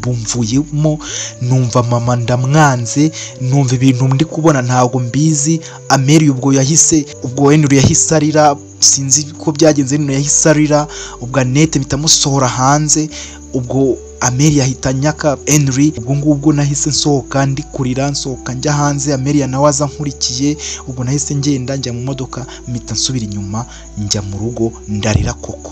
bumvuyemo, numva mama ndamwanze, numva ibintu ndi kubona ntabwo mbizi. Amelia ubwo Henry yahise arira, sinzi ko byagenze, Henry yahise arira. Ubwo Annette bitamusohora hanze, ubwo Amelia ahita nyaka Henry. Ubwo ngubwo nahise nsohoka ndi kurira, nsohoka njya hanze, Amelia nawe aza nkurikiye. Ubwo nahise ngenda njya mu modoka, mpita nsubira inyuma njya mu rugo, ndarira koko,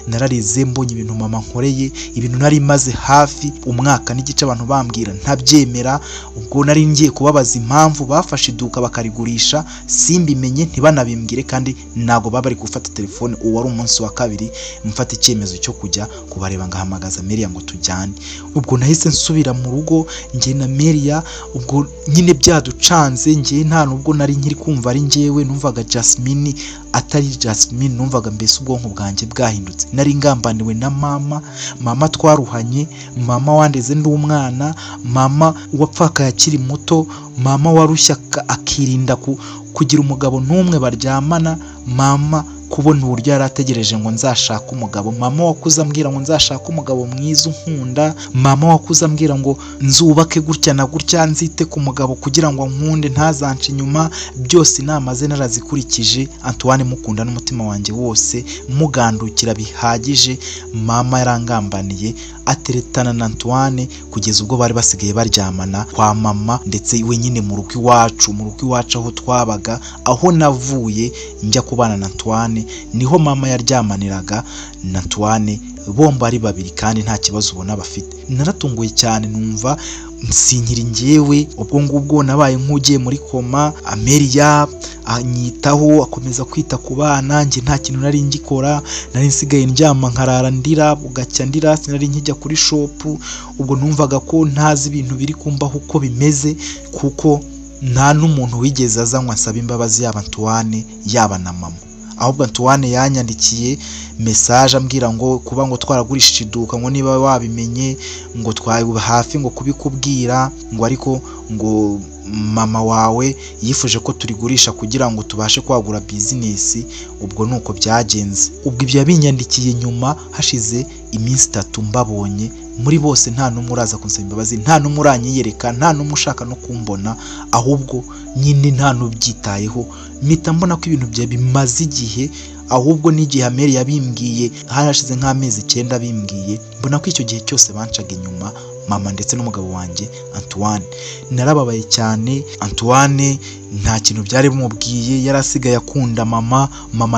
nararize mbonye ibintu mama nkoreye, ibintu nari maze hafi umwaka n'igice abantu bambwira ntabyemera. Ubwo nari ngiye kubabaza impamvu bafashe iduka bakarigurisha, simbimenye ntibanabimbwire, kandi ntago baba bari gufata telefone. Uwo wari umunsi wa 2 mfata icyemezo cyo kujya kubareba ngahamagaza nzaza Melia ngo tujyane. Ubwo nahise nsubira mu rugo njye na Melia, ubwo nyine byaducanze, njye nta nubwo nari nkiri kumva ari njyewe, numvaga Jasmine atari Jasmine, numvaga mbese ubwonko bwanjye bwahindutse. Nari ngambaniwe na mama twaruhanye, mama wandeze ndi umwana, mama wapfakaye akiri muto, mama warushya akirinda kugira umugabo n'umwe baryamana, mama kubona uburyo yari ategereje ngo nzashaka umugabo, mama wakuze ambwira ngo nzashaka umugabo mwiza unkunda, mama wakuze ambwira ngo nzubake gutya na gutya, nzite ku mugabo kugira ngo nkunde ntazanca inyuma. Byose inama ze narazikurikije, Antoine mukunda n'umutima wanjye wose, mugandukira bihagije. Mama yarangambaniye ateretana na Antoine kugeza ubwo bari basigaye baryamana kwa mama, ndetse we nyine mu rugo iwacu aho twabaga, aho navuye njya kubana na Antoine niho mama yaryamaniraga na Antoine, bomba ari babiri kandi nta kibazo ubona bafite. Naratunguye cyane, numva nsinkiri njyewe. Ubwo ngubwo nabaye nk'ugiye muri koma. Melia anyitaho, akomeza kwita ku bana, njye nta kintu nari ngikora, nari nsigaye ndyama nkarara ndira, bugacya ndira, sinari nkijya kuri shop. Ubwo numvaga ko ntazi ibintu biri kumbaho uko bimeze, kuko nta n'umuntu wigeze azanywa asaba imbabazi, yaba Antoine yaba na mama. Ahubwo Antoine yanyandikiye message ambwira ngo kuba ngo twaragurishije iduka, ngo niba wabimenye ngo twaye hafi ngo kubikubwira, ngo ariko ngo mama wawe yifuje ko turigurisha kugira ngo tubashe kwagura business. Ubwo nuko byagenze. Ubwo ibyo yabinyandikiye nyuma hashize iminsi 3 mbabonye. Muri bose nta numwe uraza kunsaba imbabazi, nta numwe uranyiyereka, nta numwe ushaka no kumbona, ahubwo nyine nta nubyitayeho. Mpita mbona ko ibintu bya bimaze igihe, ahubwo n'igihe Melia yabimbwiye harashize nk'amezi 9 bimbwiye, mbona ko icyo gihe cyose bancaga inyuma mama ndetse n'umugabo wanjye Antoine. Narababaye cyane. Antoine nta kintu byari bimubwiye, yarasigaye akunda mama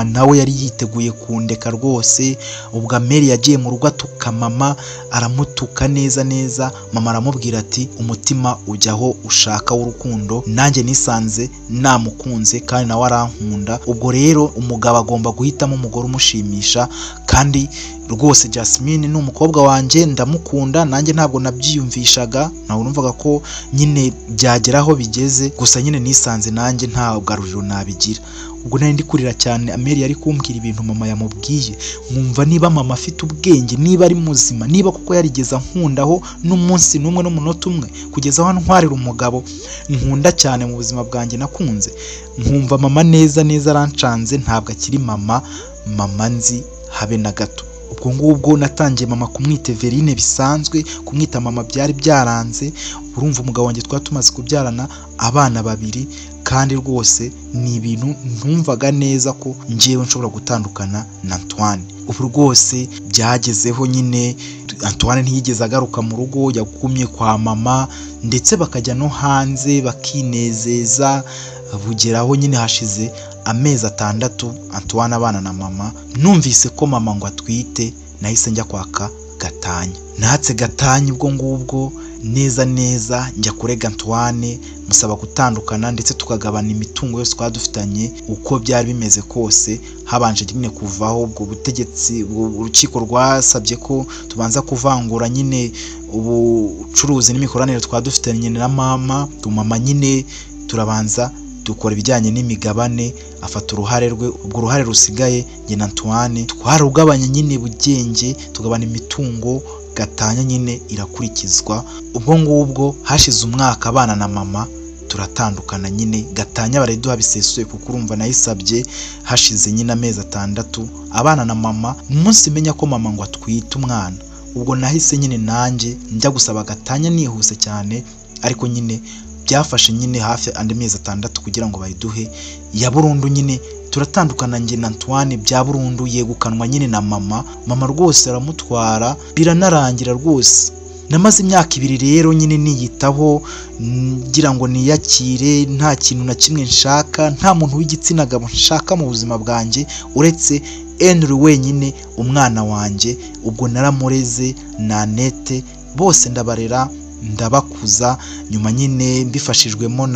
nawe yari yiteguye kundeka rwose. Ubwo Melia yagiye mu rugo atuka mama, aramutuka neza. Mama aramubwira ati umutima ujyaho ushaka w'urukundo, nanjye nisanze namukunze kandi nawe arankunda. Ubwo rero umugabo agomba guhitamo umugore umushimisha, kandi rwose Jasmine ni umukobwa wanjye, ndamukunda, nanjye ntabwo nabyiyumvishaga, nawe numvaga ko nyine byageraho bigeze, gusa nyine nisanze nanjye nta garuriro nabigira. Ubwo nari ndi kurira cyane, Melia ari kumbwira ibintu mama yamubwiye, nkumva niba mama afite ubwenge, niba ari muzima, niba kuko yarigeze nkundaho n'umunsi n'umwe n'umunota umwe, kugeza aho ntwarira umugabo nkunda cyane mu buzima bwanjye nakunze. Nkumva mama neza arancanze, ntabwo akiri mama nzi habe na gato. Ubwo ngubwo natangiye mama kumwita Everine bisanzwe, kumwita mama byari byaranze. Urumva umugabo wanjye twatumaze kubyarana abana 2, kandi rwose ni ibintu ntumvaga neza ko njyewe nshobora gutandukana na Antoine. Ubu rwose byagezeho nyine Antoine ntiyigeze agaruka mu rugo, yagumye kwa mama, ndetse bakajya no hanze bakinezeza. Bugeraho nyine hashize amezi 6 Antoine abana na mama, numvise ko mama ngo atwite, nahise njya kwaka gatanya. Natse gatanya ubwo ngubwo neza njya kurega Antoine, musaba gutandukana ndetse tukagabana imitungo yose twadufitanye uko byari bimeze kose. Habanje nyine kuvaho ubwo butegetsi, urukiko rwasabye ko tubanza kuvangura nyine ubucuruzi n'imikoranire twadufitanye na mama. Mama nyine turabanza dukora ibijyanye n'imigabane, afata uruhare rwe. Ubwo uruhare rusigaye njye na Antoine twarugabanye nyine bugenge, tugabana imitungo. Gatanya nyine irakurikizwa. Ubwo ngubwo hashize umwaka abana na mama turatandukana nyine. Gatanya baraduha bisesuye kuko urumva nayisabye hashize nyine amezi 6 abana na mama. Umunsi menya ko mama ngo atwite umwana, ubwo nahise nyine nanjye njya gusaba Gatanya nihuse cyane, ariko nyine byafashe nyine hafi andi mezi 6 kugira ngo bayiduhe ya burundu. Nyine turatandukana njye na Antoine bya burundu, yegukanwa nyine na mama. Mama rwose aramutwara biranarangira rwose. Namaze imyaka 2 rero nyine niyitaho, ngira ngo niyakire, nta kintu na kimwe nshaka, nta muntu w'igitsina gabo nshaka mu buzima bwanjye uretse Henry wenyine, umwana wanjye. Ubwo naramureze na Annette, bose ndabarera, ndabakuza nyuma nyine mbifashijwemo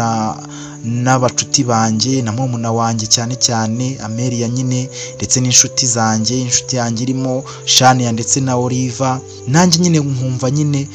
n'abacuti banjye na murumuna wanjye cyane cyane Amelia nyine ndetse n'inshuti zanjye, inshuti yanjye irimo Shania ndetse na Oliva. Nanjye nyine nkumva nyine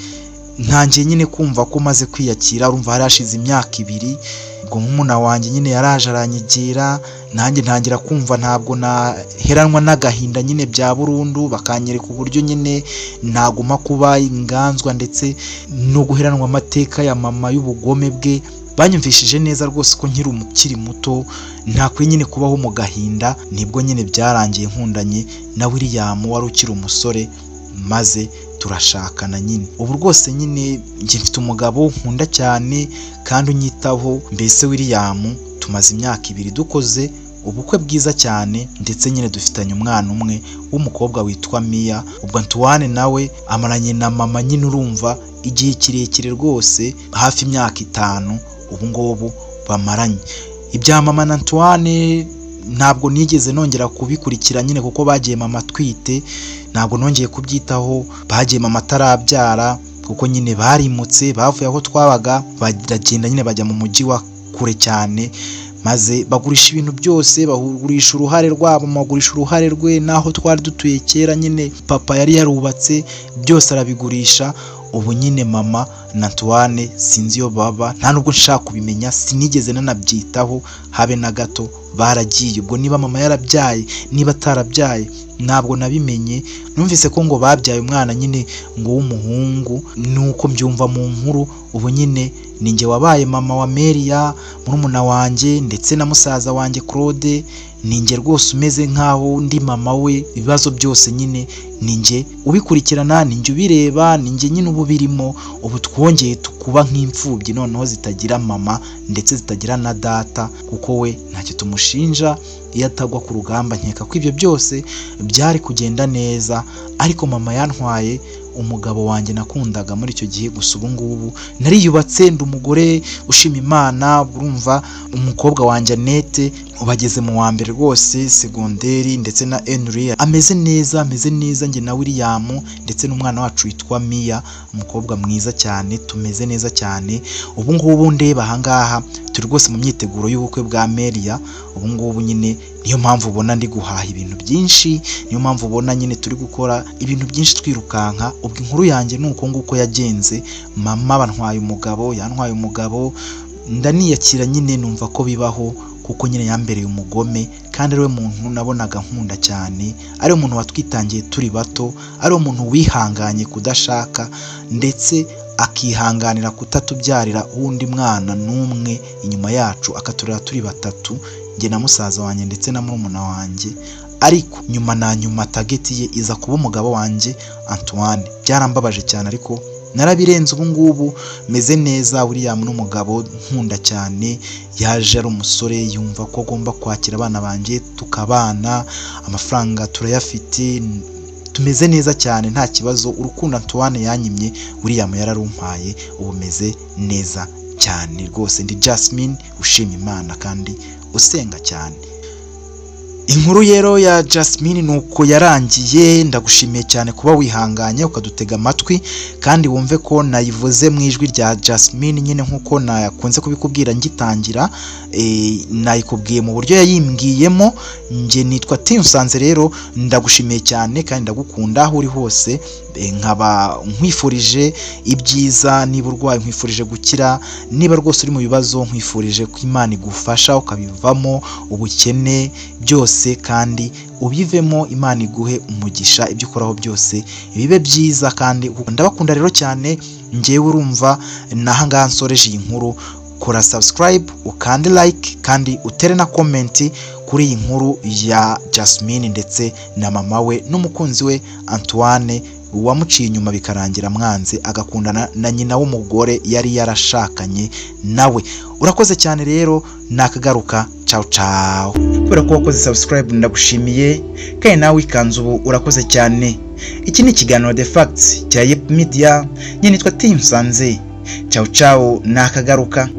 ntangiye nyine kumva ko maze kwiyakira. Urumva hari hashize imyaka 2 ubwo murumuna wanjye nyine yaraje aranyigira, nanjye ntangira kumva ntabwo naheranwa n'agahinda nyine bya burundu, bakanyereka uburyo nyine ntaguma kuba inganzwa ndetse no guheranwa amateka ya mama y'ubugome bwe. Banyumvishije neza rwose ko nkiri umukiri muto ntakwiye nyine kubaho mu gahinda. Nibwo nyine byarangiye nkundanye na William wari ukiri umusore, maze turashakana nyine. Ubu rwose nyine njye mfite umugabo nkunda cyane kandi unyitaho. Mbese William tumaze imyaka 2 dukoze ubukwe bwiza cyane, ndetse nyine dufitanye umwana umwe w'umukobwa witwa Mia. Ubwo Antoine nawe amaranye na mama nyine, urumva igihe kirekire rwose, hafi imyaka 5 ubu ngubu bamaranye. Ibya mama na Antoine ntabwo nigeze nongera kubikurikira nyine kuko bagiye mama twite, ntabwo nongeye kubyitaho. Bagiye mama atarabyara kuko nyine barimutse, bavuye aho twabaga baragenda nyine bajya mu mujyi wa kure cyane, maze bagurisha ibintu byose, bagurisha uruhare rwabo, bagurisha uruhare rwe naho twari dutuye kera nyine papa yari yarubatse, byose arabigurisha. Ubu nyine mama na Antoine sinzi iyo baba, nta nubwo nshaka kubimenya, sinigeze nanabyitaho habe na gato. Baragiye. Ubwo niba mama yarabyaye niba atarabyaye ntabwo nabimenye. Numvise ko ngo babyaye umwana nyine ngo w'umuhungu, nuko mbyumva mu nkuru. Ubu nyine ninjye wabaye mama wa Amelia, murumuna wanjye ndetse na musaza wanjye Claude. Ninjye rwose umeze nkaho ndi mama we, ibibazo byose nyine ninjye ubikurikirana, ninjye ubireba, ninjye nyine ubu birimo. Ubu twongeye tukuba nk'imfubyi noneho zitagira mama ndetse zitagira na data, kuko we ntacyo tumushinja. Iyo atagwa ku rugamba nkeka ko ibyo byose byari kugenda neza, ariko mama yantwaye umugabo wanjye nakundaga muri icyo gihe. Gusa ubu ngubu nariyubatse, ndi umugore ushima Imana. Urumva umukobwa wanjye Annette ubageze mu wa mbere rwose segonderi, ndetse na Henry ameze neza, njye na William ndetse n'umwana wacu witwa Mia, umukobwa mwiza cyane, tumeze neza cyane. Ubu ngubu ndeba ahangaha turi rwose mu myiteguro y'ubukwe bwa Amelia. Ubu ngubu nyine niyo mpamvu ubona ndi guhaha ibintu byinshi, niyo mpamvu ubona nyine turi gukora ibintu byinshi twirukanka. Ubwo inkuru yanjye nuko nguko yagenze. Mama bantwaye umugabo, yantwaye umugabo, ndaniyakira nyine numva ko bibaho, kuko nyine yambereye umugome kandi ariwe muntu nabonaga nkunda cyane, ari umuntu watwitangiye turi bato, ari umuntu wihanganye kudashaka ndetse akihanganira kutatubyarira undi mwana n'umwe inyuma yacu, akaturera turi 3, njye na musaza wanjye ndetse na murumuna wanjye. Ariko nyuma na nyuma tageti ye iza kuba umugabo wanjye Antoine. Byarambabaje cyane ariko narabirenze. Ubu ngubu meze neza. William n'umugabo nkunda cyane, yaje ari umusore yumva ko agomba kwakira abana banjye tukabana, amafaranga turayafite, tumeze neza cyane nta kibazo. Urukundo Antoine yanyimye William yararumpaye, ubu meze neza cyane rwose. Ndi Jasmine ushima Imana kandi usenga cyane. Inkuru rero ya Jasmine nuko yarangiye. Ndagushimiye cyane kuba wihanganye ukadutega amatwi, kandi wumve ko nayivuze mu ijwi rya Jasmine nyine nkuko nakunze kubikubwira ngitangira. Nayikubwiye mu buryo yayimbwiyemo. Nje nitwa Tinsanze. Rero ndagushimiye cyane kandi ndagukunda aho uri hose. Nkaba nkwifurije ibyiza, niba urwaye nkwifurije gukira, niba rwose uri mu bibazo nkwifurije ko Imana igufasha ukabivamo ubukene byose, kandi ubivemo. Imana iguhe umugisha, ibyo ukoraho byose bibe byiza. Kandi ndabakunda rero cyane. Ngewe urumva nahangaha nsoreje iyi nkuru. Kora subscribe, ukande like, kandi utere na comment kuri iyi nkuru ya Jasmine ndetse na mama we n'umukunzi we Antoine wamuciye inyuma bikarangira mwanze, agakundana na nyina w'umugore yari yarashakanye nawe. Urakoze cyane rero, nakagaruka. Ciao ciao. Kubera ko wakoze subscribe ndagushimiye, kandi nawe ikanzu ubu urakoze cyane. Iki ni ikiganiro The Facts cya Yep Media, nyine nitwa Tinsanze. Ciao ciao, nakagaruka.